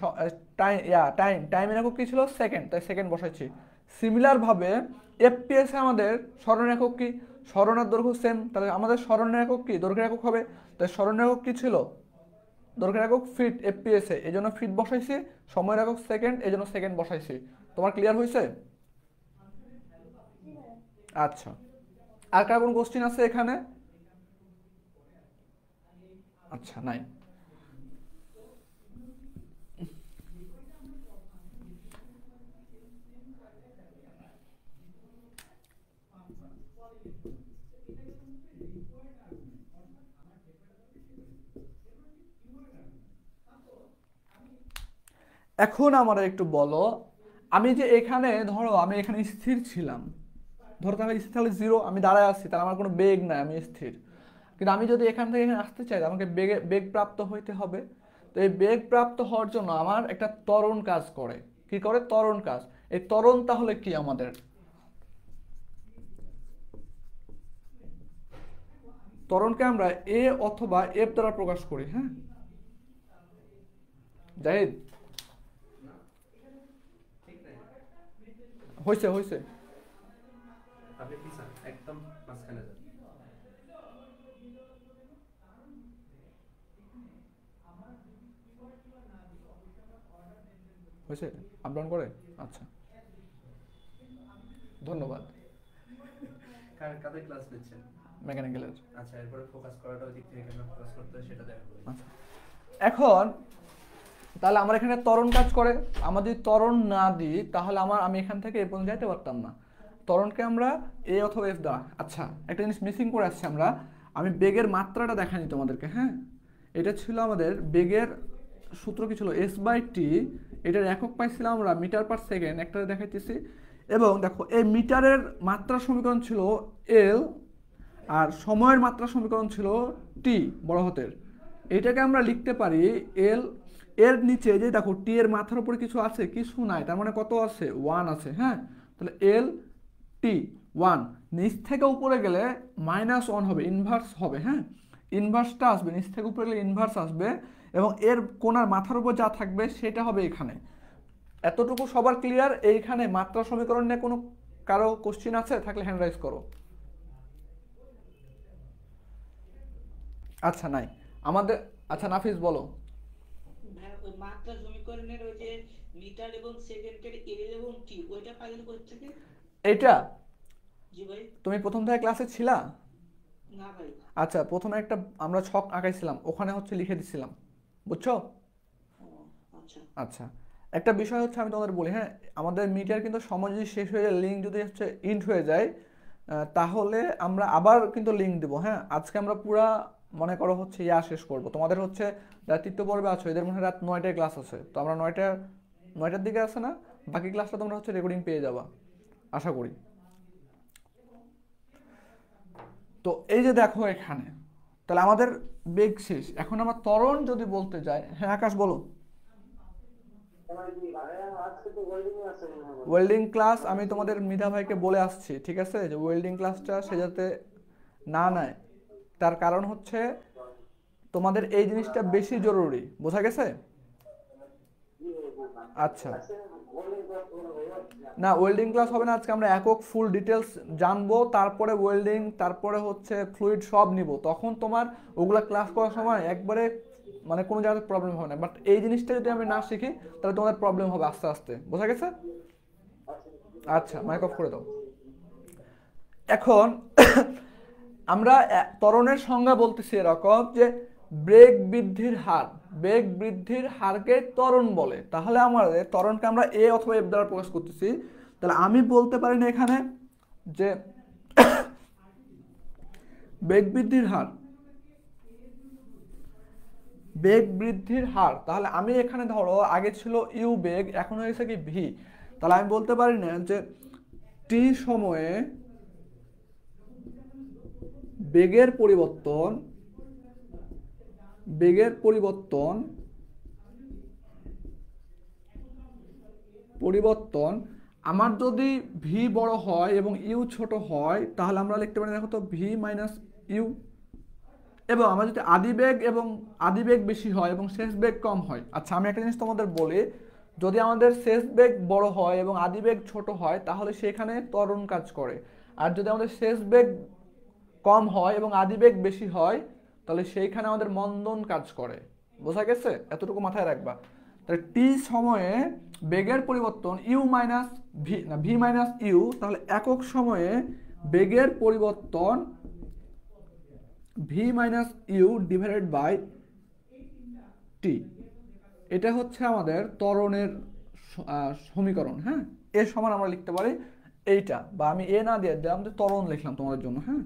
টাইমের একক কি ছিল? সেকেন্ড, তাই সেকেন্ড বসাইছি। সিমিলারভাবে এফপিএস এ আমাদের স্মরণের একক কি? স্মরণের দৈর্ঘ্য সেম, তাহলে আমাদের স্মরণের একক কি? দৈর্ঘ্যের একক হবে। তাই স্মরণের একক কি ছিল? দৈর্ঘ্যের একক ফিট এফপিএস এ, এই জন্য ফিট বসাইছি। সময়ের একক সেকেন্ড, এই জন্য সেকেন্ড বসাইছি। তোমার ক্লিয়ার হয়েছে? আচ্ছা, আর কার কোন কোশ্চেন আছে এখানে? আচ্ছা, নাই। এখন আমরা একটু বলো, আমি যে এখানে ধরো আমি এখানে স্থির ছিলাম, ধরো তাহলে স্থির, তাহলে জিরো, আমি দাঁড়ায় আছি, তাহলে আমার কোনো বেগ নাই, আমি স্থির। কিন্তু আমি যদি এখান থেকে এখানে আসতে চাই, আমাকে বেগ প্রাপ্ত হইতে হবে। তো এই বেগ প্রাপ্ত হওয়ার জন্য আমার একটা ত্বরণ কাজ করে। কি করে? ত্বরণ কাজ। এই ত্বরণ তাহলে কি আমাদের? ত্বরণকে আমরা এ অথবা এফ দ্বারা প্রকাশ করি, হ্যাঁ? জাহিদ হয়েছে? হয়েছে? আপনি পিছন একদম মাঝখানে যান। হয়েছে? আপ ডাউন করে? আচ্ছা, ধন্যবাদ। কাদের ক্লাস নিচ্ছেন? মেকানিক্যালের। আচ্ছা, এরপরে ফোকাস করাটা ওই দিক থেকে কেন ফোকাস করতে হয় সেটা দেখা হবে। আচ্ছা, এখন তাহলে আমার এখানে ত্বরণ কাজ করে। আমরা যদি ত্বরণ না দিই তাহলে আমি এখান থেকে এ পর্যন্ত যাইতে পারতাম না। ত্বরণকে আমরা এ অথবা এফ দ্বারা। আচ্ছা, একটা জিনিস মিসিং করে আসছি আমরা। আমি বেগের মাত্রাটা দেখাইনি তোমাদেরকে, হ্যাঁ? এটা ছিল আমাদের বেগের সূত্র কি ছিল? S by T. এটার একক পাইছিলাম আমরা মিটার পার সেকেন্ড, একটা দেখাইতেছি। এবং দেখো, এই মিটারের মাত্রা সমীকরণ ছিল এল আর সময়ের মাত্রা সমীকরণ ছিল টি, বড় হাতের। এটাকে আমরা লিখতে পারি এল, এর নিচে যে দেখো টি এর মাথার উপরে কিছু আছে? কিছু নাই, তার মানে কত আছে? 1 আছে, হ্যাঁ? তাহলে এল টি 1, নিচ থেকে উপরে গেলে -1 হবে, ইনভার্স হবে, হ্যাঁ? ইনভার্সটা আসবে, নিচ থেকে উপরে গেলে ইনভার্স আসবে এবং এর কোণার মাথার উপর যা থাকবে সেটা হবে এখানে। এতটুকু সবার ক্লিয়ার? এইখানে মাত্রা সমীকরণ নিয়ে কোনো কারো কোশ্চিন আছে? থাকলে হ্যান্ড রাইজ করো। আচ্ছা, নাই আমাদের। আচ্ছা, নাফিস বলো। ওই মাত্রা সমীকরণের ওই যে মিটার এবং সেকেন্ডের এল এবং টি ওইটা পাইলেন কোথা থেকে? এটা জি ভাই। তুমি প্রথম থেকে ক্লাসে ছিলা? না ভাই। আচ্ছা, প্রথমে একটা আমরা ছক আঁকাইছিলাম, ওখানে হচ্ছে লিখে দিছিলাম, বুঝছো? ও আচ্ছা। আচ্ছা, একটা বিষয় হচ্ছে আমি তোমাদের বলি, হ্যাঁ, আমাদের মিটার কিন্তু সময় যদি শেষ হয়ে যায়, লিঙ্ক যদি হচ্ছে ইন্ট হয়ে যায়, তাহলে আমরা আবার কিন্তু লিঙ্ক দেবো। হ্যাঁ, আজকে আমরা পুরা মনে করো হচ্ছে শেষ করব। তোমাদের হচ্ছে যারা তৃতীয় পর্বে আছো এদের মনে হয় রাত 9টায় ক্লাস আছে, তো আমরা 9টার দিকে আছে না, বাকি ক্লাসটা তোমরা হচ্ছে রেকর্ডিং পেয়ে যাবা আশা করি। তো এই যে দেখো এখানে, তাহলে আমাদের বেগ শেষ, এখন আমরা ত্বরণ যদি বলতে যাই, হ্যাঁ আকাশ বলো। ওয়েল্ডিং ক্লাস আমি তোমাদের মৃধা ভাইকে বলে আসছি, ঠিক আছে, যে ওয়েল্ডিং ক্লাসটা সে যাতে না নেয়, তার কারণ হচ্ছে তোমাদের এই জিনিসটা বেশি জরুরি, বোঝা গেছে? আচ্ছা, না ওয়েল্ডিং ক্লাস হবে না আজকে, আমরা একক ফুল ডিটেলস জানবো, তারপরে ওয়েল্ডিং, তারপরে হচ্ছে ফ্লুইড সব নিব, তখন তোমার ওগুলা ক্লাস করার সময় একবারে মানে কোনো জায়গায় প্রবলেম হবে না। বাট এই জিনিসটা যদি আমি না শিখি তাহলে তোমাদের প্রবলেম হবে আস্তে আস্তে, বোঝা গেছে? আচ্ছা, মাইক অফ করে দাও। এখন আমরা ত্বরণের সংজ্ঞা বলতেছি এরকম যে বেগ বৃদ্ধির হার, বেগ বৃদ্ধির হারকে ত্বরণ বলে। তাহলে আমাদের ত্বরণকে আমরা এ অথবা এফ দ্বারা প্রকাশ করতেছি। তাহলে আমি বলতে পারি না এখানে যে বেগ বৃদ্ধির হার, বেগ বৃদ্ধির হার, তাহলে আমি এখানে ধরো আগে ছিল ইউ বেগ, এখন হয়েছে কি ভি, তাহলে আমি বলতে পারি না যে টি সময়ে বেগের পরিবর্তন, বেগের পরিবর্তন পরিবর্তন আমার যদি ভি বড় হয় এবং ইউ ছোট হয় তাহলে আমরা লিখতে পারি দেখো তো ভি মাইনাস ইউ, এবং আমার যদি আদিবেগ বেশি হয় এবং শেষ বেগ কম হয়। আচ্ছা, আমি একটা জিনিস তোমাদের বলি, যদি আমাদের শেষ বেগ বড় হয় এবং আদিবেগ ছোট হয় তাহলে সেখানে ত্বরণ কাজ করে, আর যদি আমাদের শেষ বেগ কম হয় এবং আদিবেগ বেশি হয় তাহলে সেইখানে আমাদের মন্দন কাজ করে, বোঝা গেছে? এতটুকু মাথায় রাখবা। তাহলে টি সময়ে বেগের পরিবর্তন ইউ মাইনাস ভি, না ভি মাইনাস ইউ, তাহলে একক সময়ে বেগের পরিবর্তন v minus u divided by t, এটা হচ্ছে আমাদের ত্বরণের সমীকরণ। হ্যাঁ, এর সমান আমরা লিখতে পারি এইটা, বা আমি এ না দিয়ে দিলাম যে ত্বরণ লিখলাম তোমাদের জন্য। হ্যাঁ,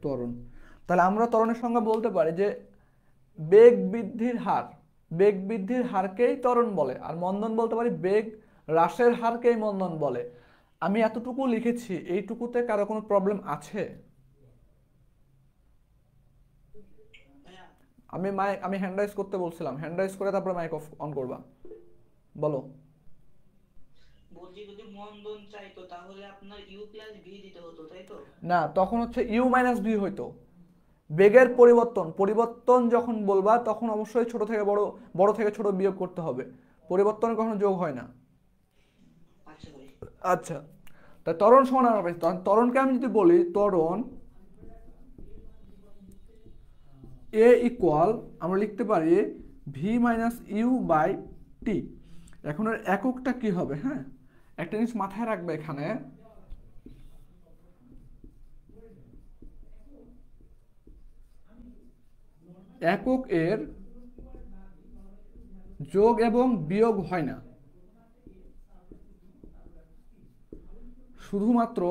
ত্বরণ। তাহলে আমরা ত্বরণের সংজ্ঞা বলতে পারি যে বেগ বৃদ্ধির হার, বেগ বৃদ্ধির হারকেই ত্বরণ বলে, আর মন্দন বলতে পারি বেগ হ্রাসের হারকেই মন্দন বলে। আমি এতটুকু লিখেছি, এইটুকুতে কারো কোনো প্রবলেম আছে? আমি হ্যান্ড রাইজ করতে বলছিলাম, হ্যান্ড রাইজ করে তারপরে মাইক অফ অন করবা, বলো। বলছি যদি মন্দন চাইতো তাহলে আপনার ইউ প্লাস ভি দিতে হতো, তাই তো? না, তখন হচ্ছে ইউ মাইনাস ভি হইতো। বেগের পরিবর্তন যখন বলবা তখন অবশ্যই ছোট থেকে বড়, বড় থেকে ছোট বিয়োগ করতে হবে, পরিবর্তন কখনো যোগ হয় না। আচ্ছা ভাই। আচ্ছা, তা ত্বরণ সমান আমরা পাইছি, ত্বরণকে আমি যদি বলি ত্বরণ এ ইকুয়াল আমরা লিখতে পারি V minus you by T. এখন এর এককটা কি হবে? হ্যাঁ, একটা জিনিস মাথায় রাখবে, এখানে একক এর যোগ এবং বিয়োগ হয় না, শুধুমাত্র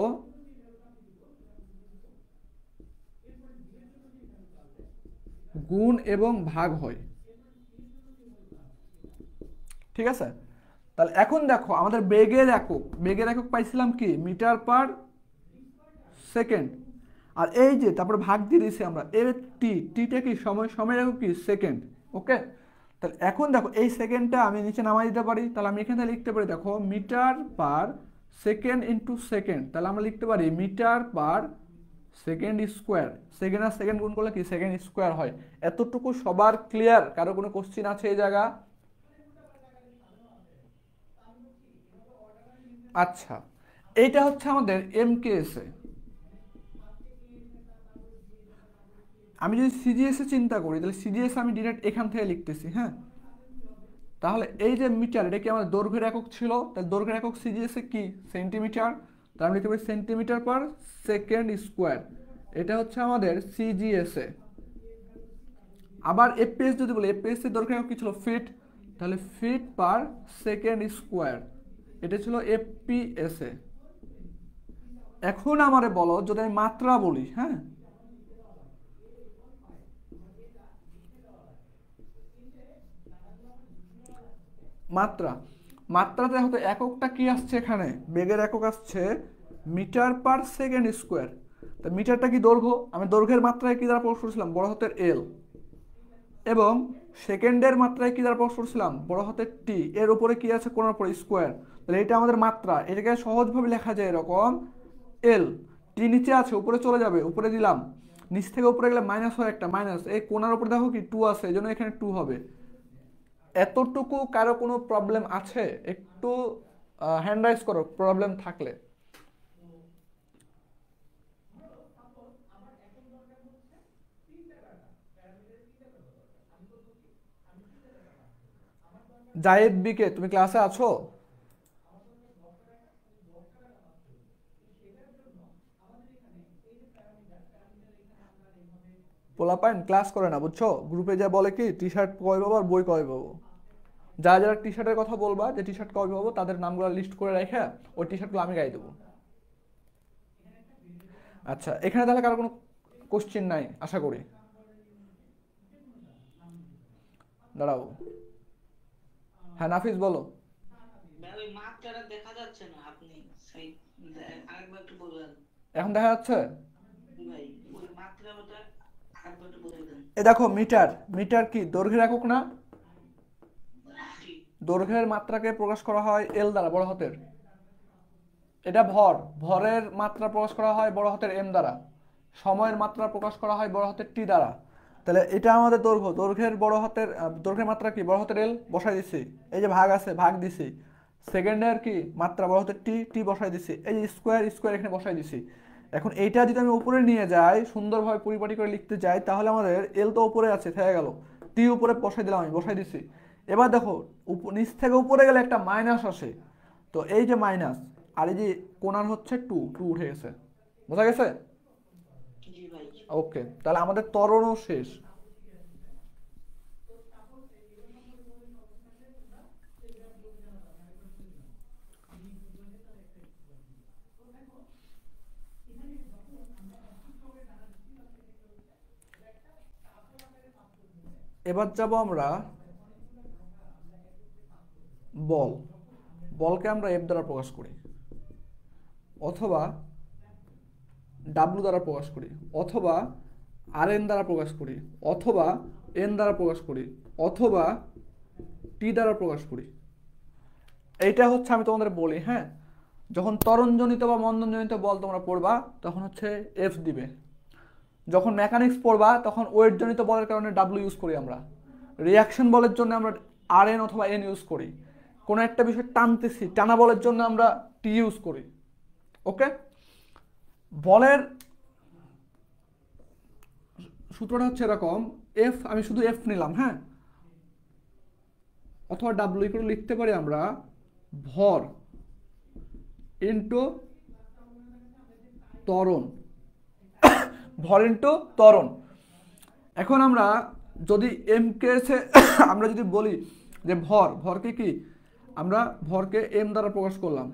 গুণ এবং ভাগ হয়, ঠিক আছে? তাহলে এখন দেখো আমাদের বেগের একক পাইছিলাম কি মিটার পার সেকেন্ড, আর এই যে তারপরে ভাগ দিয়ে দিয়েছি আমরা এর টিটা কি সময়ের একক কি সেকেন্ড। ওকে, তাহলে এখন দেখো এই সেকেন্ডটা আমি নিচে নামাই দিতে পারি, তাহলে আমি এখানে লিখতে পারি দেখো metre per second into second, তাহলে আমরা লিখতে পারি metre per second square, second আর সেকেন্ড গুণ করলে কি সেকেন্ড স্কোয়ার হয়। এতটুকু সবার ক্লিয়ার? কারো কোনো কোশ্চিন আছে এই জায়গা? আচ্ছা, এইটা হচ্ছে আমাদের এমকেএসএ। আমি যদি সিজিএস এ চিন্তা করি তাহলে সিজিএস আমি ডিরেক্ট এখান থেকে লিখতেছি। হ্যাঁ, তাহলে এই যে মিটার, এটা কি আমাদের দৈর্ঘ্যের একক ছিল, তাহলে দৈর্ঘ্যের একক সিজিএস এ কি সেন্টিমিটার, তার আমরা লিখতে পারি সেন্টিমিটার পার সেকেন্ড স্কোয়ার, এটা হচ্ছে আমাদের সিজিএস এ। আবার এফপিএস যদি বলি, এফপিএস এর দৈর্ঘ্যের একক কি ছিল ফিট, তাহলে ফিট পার সেকেন্ড স্কোয়ার, এটা ছিল এফপিএস এ। এখন আমারে বলো যদি আমি মাত্রা বলি, হ্যাঁ মাত্রা, মাত্রাতে হয়তো এককটা কি আসছে, এখানে বেগের একক আসছে মিটার পার সেকেন্ড স্কোয়ার। তা মিটারটা কি দৈর্ঘ্য, আমি দৈর্ঘ্যের মাত্রায় কি দ্বারা প্রকাশ করছিলাম, বড় হাতের এল, এবং সেকেন্ডের মাত্রায় কি দ্বারা প্রকাশ করছিলাম, বড় হাতের টি, এর উপরে কি আছে কোণের উপরে স্কোয়ার। তাহলে এটা আমাদের মাত্রা, এটাকে সহজভাবে লেখা যায় এরকম, এল, টি নিচে আছে উপরে চলে যাবে, উপরে দিলাম, নিচ থেকে উপরে গেলে মাইনাস হয় একটা মাইনাস, এই কোণার উপরে দেখো কি টু আছে, এই জন্য এখানে টু হবে। এতটুকু কারো কোনো প্রবলেম আছে, একটু হ্যান্ড রাইজ করো প্রবলেম থাকলে। জায়েদ বিকে, তুমি ক্লাসে আছো? পোলাপাইন ক্লাস করে না বুঝছো, গ্রুপে যা বলে কি টি শার্ট কয় পাবো আর বই কয় পাবো। যারা যারা টি শার্টের কথা বলবা যে টি শার্ট কবে পাবো, তাদের নামগুলো লিস্ট করে রেখে ওই টি শার্টগুলো আমি গাই দেবো। আচ্ছা, এখানে তাহলে কারো কোনো কোশ্চেন নাই আশা করি। দাঁড়াও, হ্যাঁ নাফিস বলো। ভাই ওই মাত্রাটা দেখা যাচ্ছে না, আপনি সেই আরেকবার একটু বলবেন এখন দেখা যাচ্ছে? ভাই, ওই মাত্রাটা আরেকবার একটু বলে দেন। এ দেখো মিটার, মিটার কি দৈর্ঘ্যের একক না, জি, দৈর্ঘ্যের মাত্রাকে প্রকাশ করা হয় এল দ্বারা, বড় হাতের। এটা ভর, ভরের মাত্রা প্রকাশ করা হয় বড় হাতের এম দ্বারা, সময়ের মাত্রা প্রকাশ করা হয় বড় হাতের টি দ্বারা। তাহলে এটা আমাদের দৈর্ঘ্য, দৈর্ঘ্যের বড় হাতের দৈর্ঘ্যের মাত্রা কি বড় হাতের এল বসাই দিছি, এই যে ভাগ আছে ভাগ দিছি, সেকেন্ডের কি মাত্রা বড় হাতের টি, টি বসাই দিছি, এই যে স্কোয়ার স্কোয়ার এখানে বসাই দিছি। এখন এইটা যদি আমি উপরে নিয়ে যাই, সুন্দরভাবে পরিপাটি করে লিখতে যাই, তাহলে আমাদের এল তো উপরে আছে থেকে গেল, টি উপরে বসাই দিলাম, আমি বসাই দিছি। এবার দেখো নিচ থেকে উপরে গেলে একটা মাইনাস আসে, তো এই যে মাইনাস, আর এই যে কোণার হচ্ছে টু, টু উঠে গেছে, বোঝা গেছে? জি ভাই। ওকে, তাহলে আমাদের ত্বরণও শেষ। এবার যাব আমরা বল, বলকে আমরা এফ দ্বারা প্রকাশ করি, অথবা ডাব্লু দ্বারা প্রকাশ করি, অথবা আর এন দ্বারা প্রকাশ করি, অথবা এন দ্বারা প্রকাশ করি, অথবা টি দ্বারা প্রকাশ করি। এইটা হচ্ছে আমি তোমাদের বলি, হ্যাঁ যখন ত্বরণজনিত বা মন্দনজনিত বল তোমরা পড়বা তখন হচ্ছে এফ দিবে, যখন মেকানিক্স পড়বা তখন ওয়েট জনিত বলের কারণে ডাব্লু ইউজ করি আমরা, রিয়াকশন বলের জন্য আমরা আর এন অথবা এন ইউজ করি, কোনো একটা বিষয় টানতেছি টানা বলের জন্য আমরা টি ইউজ করি। ওকে, বলের সূত্রটা হচ্ছে এরকম, এফ আমি শুধু এফ নিলাম, হ্যাঁ, অথবা ডাব্লু করে লিখতে পারি আমরা ভর ইন্টু ত্বরণ, ভর ইন্টু ত্বরণ। এখন আমরা যদি এম কে এসে আমরা যদি বলি যে ভর, ভরকে কি আমরা ভরকে এম দ্বারা প্রকাশ করলাম,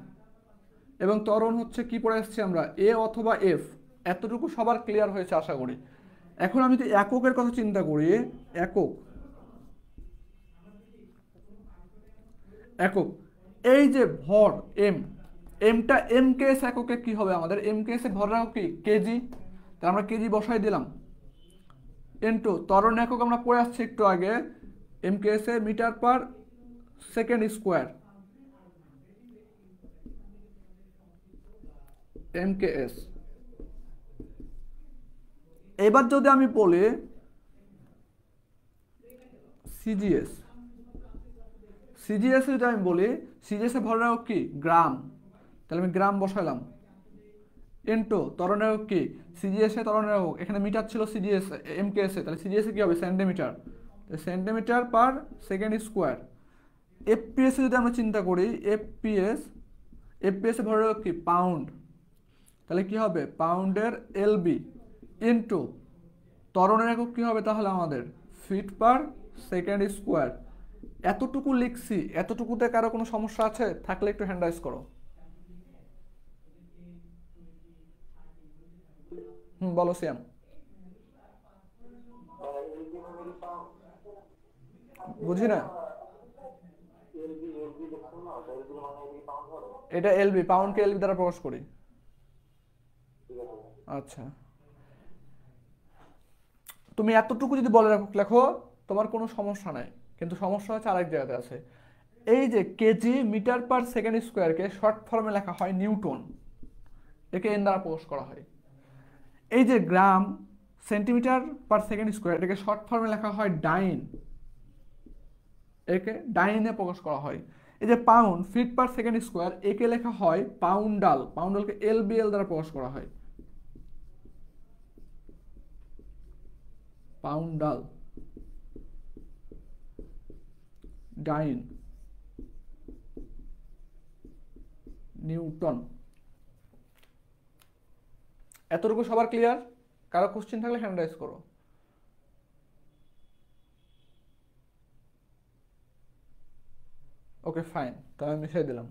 এবং ত্বরণ হচ্ছে কি পড়ে আসছে আমরা এ অথবা এফ, এতটুকু সবার ক্লিয়ার হয়েছে আশা করি। এখন আমি যদি এককের কথা চিন্তা করি, একক, একক এই যে ভর এম, এমটা এম কে এস এককে কি হবে আমাদের, এম কে এস এ ভর একক কি কেজি, তাহলে আমরা কেজি বসাই দিলাম, ইন্টু ত্বরণ একক আমরা পড়ে আসছি একটু আগে, এম কে এস এ metre per second square, M K S. এবার যদি আমি বলি সিজিএস, সিজিএস যদি আমি বলি, সিজিএস এ ভর একক কি গ্রাম, তাহলে আমি গ্রাম বসালাম, ইন্টু ত্বরণ একক কি সিজিএস এ ত্বরণ একক, এখানে মিটার ছিল সিজিএস এম কে এস এ, তাহলে সিজিএস এ কি হবে centimetre, centimetre per second square, FPS যদি আমরা চিন্তা করি, এফপিএস এর ভরে কি পাউন্ড, তাহলে কি হবে পাউন্ডের এলবি ইনটু ত্বরণের একক কি হবে তাহলে আমাদের ফিট পার সেকেন্ড স্কোয়ার। এতটুকু লিখছি, এতটুকুতে কারো কোনো সমস্যা আছে থাকলে একটু হ্যান্ড রাইজ করো। বলো সিয়াম। বুঝি না, এটা এলবি, পাউন্ডকে এলবি দ্বারা প্রকাশ করি। আচ্ছা, তুমি এতটুকু যদি বলে রাখো লেখো তোমার কোনো সমস্যা নাই, কিন্তু সমস্যা হচ্ছে আরেক জায়গাতে আছে। এই যে কেজি মিটার পার সেকেন্ড স্কোয়ারকে শর্ট ফর্মে লেখা হয় নিউটন, একে এন দ্বারা প্রকাশ করা হয়। এই যে গ্রাম সেন্টিমিটার পার সেকেন্ড স্কোয়ার, এটাকে শর্ট ফর্মে লেখা হয় ডাইন, একে ডাইনে প্রকাশ করা হয়। এই যে pound feet per second square, একে লেখা হয় পাউন্ডাল, পাউন্ডালকে এলবিএল দ্বারা প্রকাশ করা হয়, পাউন্ডাল ডাইন নিউটন। এতটুকু সবার ক্লিয়ার? কারো কোশ্চেন থাকলে হ্যান্ড রাইজ করো। ওকে ফাইন, তাহলে আমি মিশিয়ে দিলাম।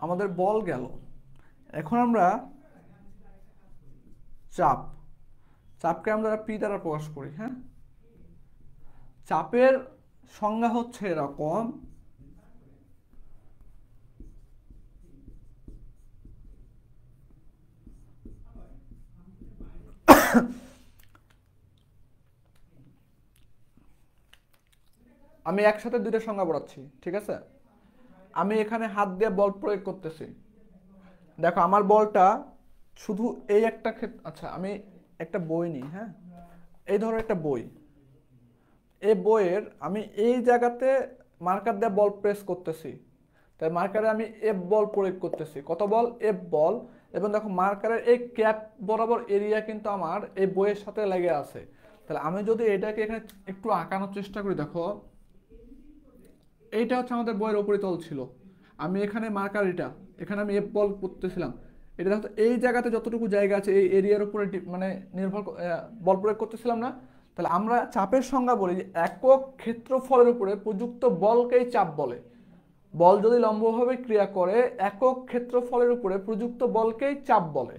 আমাদের বল গেল, এখন আমরা চাপ, চাপকে আমরা পি দ্বারা প্রকাশ করি। হ্যাঁ, চাপের সংজ্ঞা হচ্ছে এরকম, আমি একসাথে দুইটা সংজ্ঞা পড়াচ্ছি, ঠিক আছে? আমি এখানে হাত দিয়ে বল প্রয়োগ করতেছি, দেখো আমার বলটা শুধু এই একটা ক্ষেত্রে, আচ্ছা আমি একটা বই নিই, হ্যাঁ এই ধরো একটা বই, এই বইয়ের আমি এই জায়গাতে মার্কার দিয়ে বল প্রেস করতেছি, তাই মার্কারে আমি এফ বল প্রয়োগ করতেছি, কত বল এফ বল, এবং দেখো মার্কারের এই ক্যাপ বরাবর এরিয়া কিন্তু আমার এই বইয়ের সাথে লেগে আছে। তাহলে আমি যদি এটাকে এখানে একটু আঁকানোর চেষ্টা করি, দেখো এইটা হচ্ছে আমাদের বইয়ের উপরিতল ছিল, আমি এখানে মার্কার এটা এখানে আমি এফ বল করতেছিলাম, এটা দেখো এই জায়গাতে যতটুকু জায়গা আছে এই এরিয়ার উপরে মানে নির্ভর বল প্রয়োগ করতেছিলাম না। তাহলে আমরা চাপের সংজ্ঞা বলি যে একক ক্ষেত্রফলের উপরে প্রযুক্ত বলকেই চাপ বলে। বল যদি লম্বভাবে ক্রিয়া করে একক ক্ষেত্রফলের উপরে প্রযুক্ত বলকেই চাপ বলে।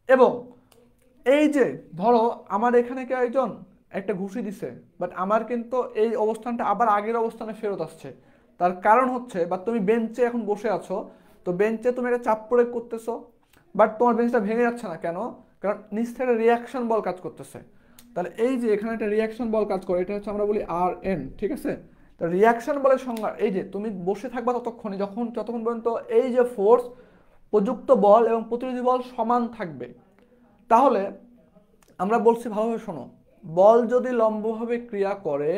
এবং এই যে ধরো আমার এখানে কেউ একজন একটা ঘুষি দিছে, বাট আমার কিন্তু এই অবস্থানটা আবার আগের অবস্থানে ফেরত আসছে, তার কারণ হচ্ছে বা তুমি বেঞ্চে এখন বসে আছো, তো বেঞ্চে তুমি একটা চাপ প্রয়োগ করতেছো, বাট তোমার বেঞ্চটা ভেঙে যাচ্ছে না, কেন? কারণ নিচ থেকে রিয়াকশন বল কাজ করতেছে। তাহলে এই যে এখানে একটা রিয়াকশন বল কাজ করে, এটা হচ্ছে আমরা বলি আর এন, ঠিক আছে? তো রিয়াকশন বলের সংজ্ঞা এই যে তুমি বসে থাকবা ততক্ষণে যতক্ষণ পর্যন্ত এই যে ফোর্স প্রযুক্ত বল এবং প্রতিরোধী বল সমান থাকবে। তাহলে আমরা বলছি ভালোভাবে শোনো, বল যদি লম্বভাবে ক্রিয়া করে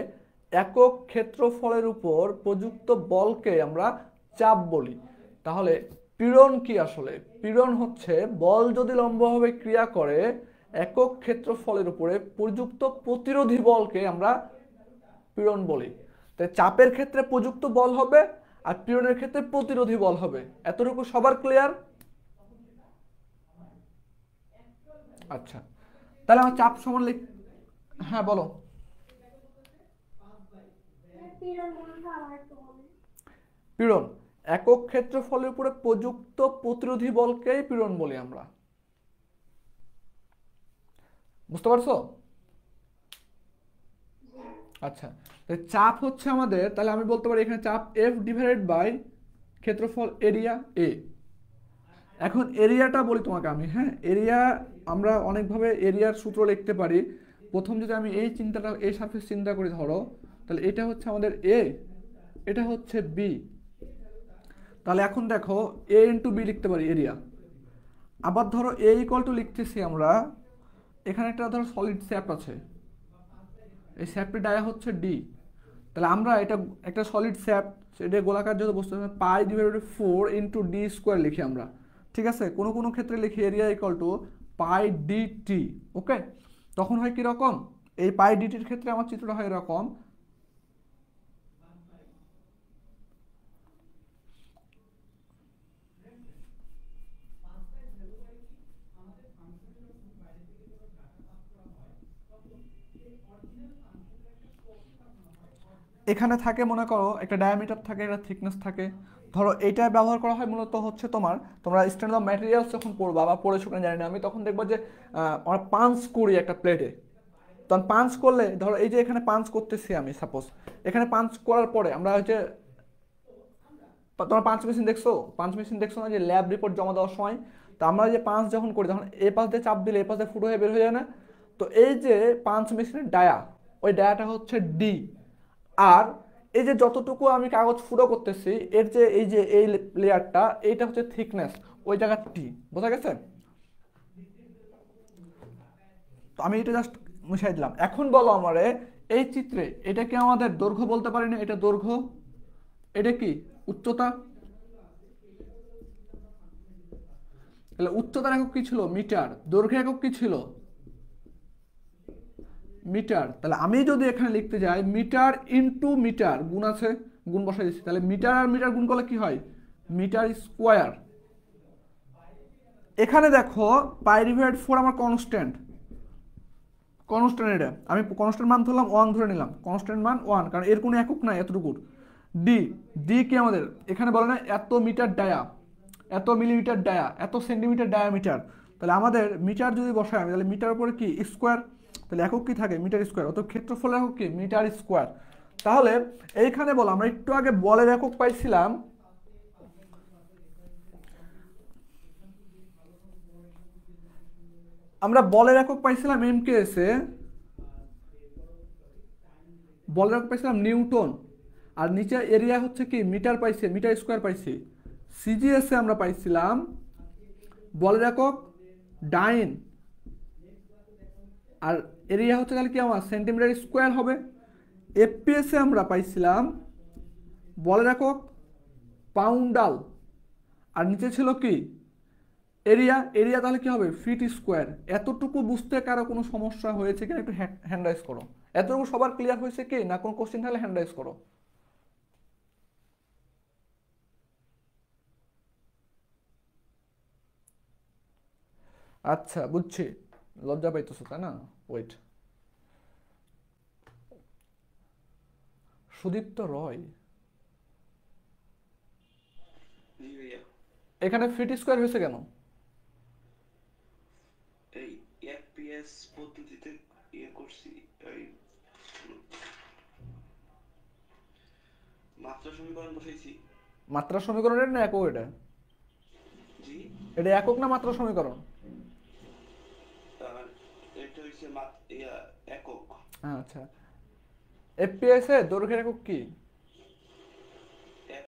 একক ক্ষেত্রফলের উপর প্রযুক্ত বলকে আমরা চাপ বলি। তাহলে পীড়ন কি? আসলে পীড়ন হচ্ছে বল যদি লম্বভাবে ক্রিয়া করে একক ক্ষেত্রফলের উপরে প্রযুক্ত প্রতিরোধী বলকে আমরা পীড়ন বলি। তাই চাপের ক্ষেত্রে প্রযুক্ত বল হবে আর পীড়নের ক্ষেত্রে প্রতিরোধী বল হবে। এতটুকু সবার ক্লিয়ার? আচ্ছা, তাহলে আমার চাপ সমান হ্যাঁ বলো। পীড়ন একক ক্ষেত্রফলের উপরে প্রযুক্ত প্রতিরোধী বলকেই পীড়ন বলি আমরা। বুঝতে পারছো? আচ্ছা, চাপ হচ্ছে আমাদের, তাহলে আমি বলতে পারি এখানে চাপ এফ ডিভাইডেড বাই ক্ষেত্রফল এরিয়া এ। এখন এরিয়াটা বলি তোমাকে আমি, হ্যাঁ এরিয়া আমরা অনেকভাবে এরিয়ার সূত্র লিখতে পারি। প্রথম যদি আমি এই চিন্তাটা এই সারফেস চিন্তা করি ধরো, তাহলে এটা হচ্ছে আমাদের এ, এটা হচ্ছে বি। তাহলে এখন দেখো এ ইন্টু বি লিখতে পারি এরিয়া। আবার ধরো এ ইকুয়াল টু লিখতেছি আমরা, এখানে একটা ধরো সলিড শ্যাপ আছে, এই শ্যাপের ডায়া হচ্ছে ডি, তাহলে আমরা এটা একটা সলিড স্যাপ, এটা গোলাকার যত বস্তু pi divided 4 into d square লিখি আমরা, ঠিক আছে। কোনো কোনো ক্ষেত্রে লিখি area equal to pi DT, okay. তখন হয় কীরকম, এই পাই ডিটির ক্ষেত্রে আমার চিত্রটা হয় এরকম, এখানে থাকে মনে করো একটা ডায়ামিটার থাকে, একটা থিকনেস থাকে। ধরো এইটা ব্যবহার করা হয় মূলত হচ্ছে তোমরা স্ট্যান্ডার্ড অফ ম্যাটেরিয়ালস যখন পড়বা বা পড়েছো কিনা জানি না আমি, তখন দেখবো যে আমরা পাঞ্চ করি একটা প্লেটে। তখন পাঞ্চ করলে ধরো এই যে এখানে পাঞ্চ করতেছি আমি, সাপোজ এখানে পাঞ্চ করার পরে আমরা হচ্ছে, তোমরা পাঞ্চ মেশিন দেখছো না যে ল্যাব রিপোর্ট জমা দেওয়ার সময়, তো আমরা যে পাঞ্চ যখন করি তখন এই পাশ দিয়ে চাপ দিলে এই পাশ দিয়ে ফুটো হয়ে বের হয়ে যায় না। তো এই যে পাঞ্চ মেশিনের ডায়া, ওই ডায়াটা হচ্ছে ডি। আর এই যে যতটুকু আমি কাগজ ফুটো করতেছি এর যে এই লেয়ারটা, এইটা হচ্ছে থিকনেস, ওই জায়গা টি। বোঝা গেছে? তো আমি এটা জাস্ট মুছাই দিলাম। এখন বলো আমারে এই চিত্রে এটা কি আমাদের দৈর্ঘ্য বলতে পারি না? এটা দৈর্ঘ্য, এটা কি উচ্চতা? তাহলে উচ্চতার একক কি ছিল? মিটার। দৈর্ঘ্যের একক কি ছিল? মিটার। তাহলে আমি যদি এখানে লিখতে যাই মিটার ইন্টু মিটার, গুণ আছে, গুণ বসাই দিচ্ছি, তাহলে মিটার আর মিটার গুণ করলে কি হয়? Metre square. এখানে দেখো পাই ডিভাইড 4 আমার কনস্ট্যান্ট, এটা আমি কনস্ট্যান্ট মান ধরলাম 1 ধরে নিলাম, কনস্ট্যান্ট মান 1, কারণ এর কোনো একক নাই এতটুকুর। ডি কি আমাদের এখানে বলে না এত মিটার ডায়া, এত মিলিমিটার ডায়া, এত সেন্টিমিটার ডায়ামিটার। তাহলে আমাদের মিটার যদি বসাই আমি, তাহলে মিটার উপরে কি স্কোয়ার, তাহলে একক কি থাকে? Metre square. অত ক্ষেত্রফল একক কি? Metre square. তাহলে এইখানে বলো আমরা একটু আগে বলের একক পাইছিলাম, আমরা বলের একক পাইছিলাম এমকেএস এ, বলের একক পাইছিলাম নিউটন, আর নিচে এরিয়া হচ্ছে কি মিটার পাইছি, মিটার স্কোয়ার পাইছি। সিজিএস এ আমরা পাইছিলাম বলের একক ডাইন, আর এরিয়া হচ্ছে তাহলে কি আমার সেন্টিমিটার স্কোয়ার হবে। এফপিএস এ আমরা পাইছিলাম বলের একক পাউন্ডাল, আর নিচে ছিল কি এরিয়া তাহলে কি হবে? Fit square. এতটুকু বুঝতে কারো কোনো সমস্যা হয়েছে কিনা একটু হ্যান্ড রাইজ করো। এতটুকু সবার ক্লিয়ার হয়েছে কি না? কোনো কোশ্চেন থাকলে হ্যান্ড রাইজ করো। আচ্ছা বুঝছি, লজ্জা পাইতেছো তাই না? ওয়েট, সুদীপ্ত রয় এখানে ফিট স্কোয়ার হয়েছে কেন? এই এফপিএস পদ্ধতিতে করছি, এই মাত্রা সমীকরণ বসাইছি। মাত্রা সমীকরণের না একক? এটা জি, এটা একক না মাত্রা সমীকরণ? এটা হইছে একক। আচ্ছা, এফপিএস এ দৈর্ঘ্যের একক কি?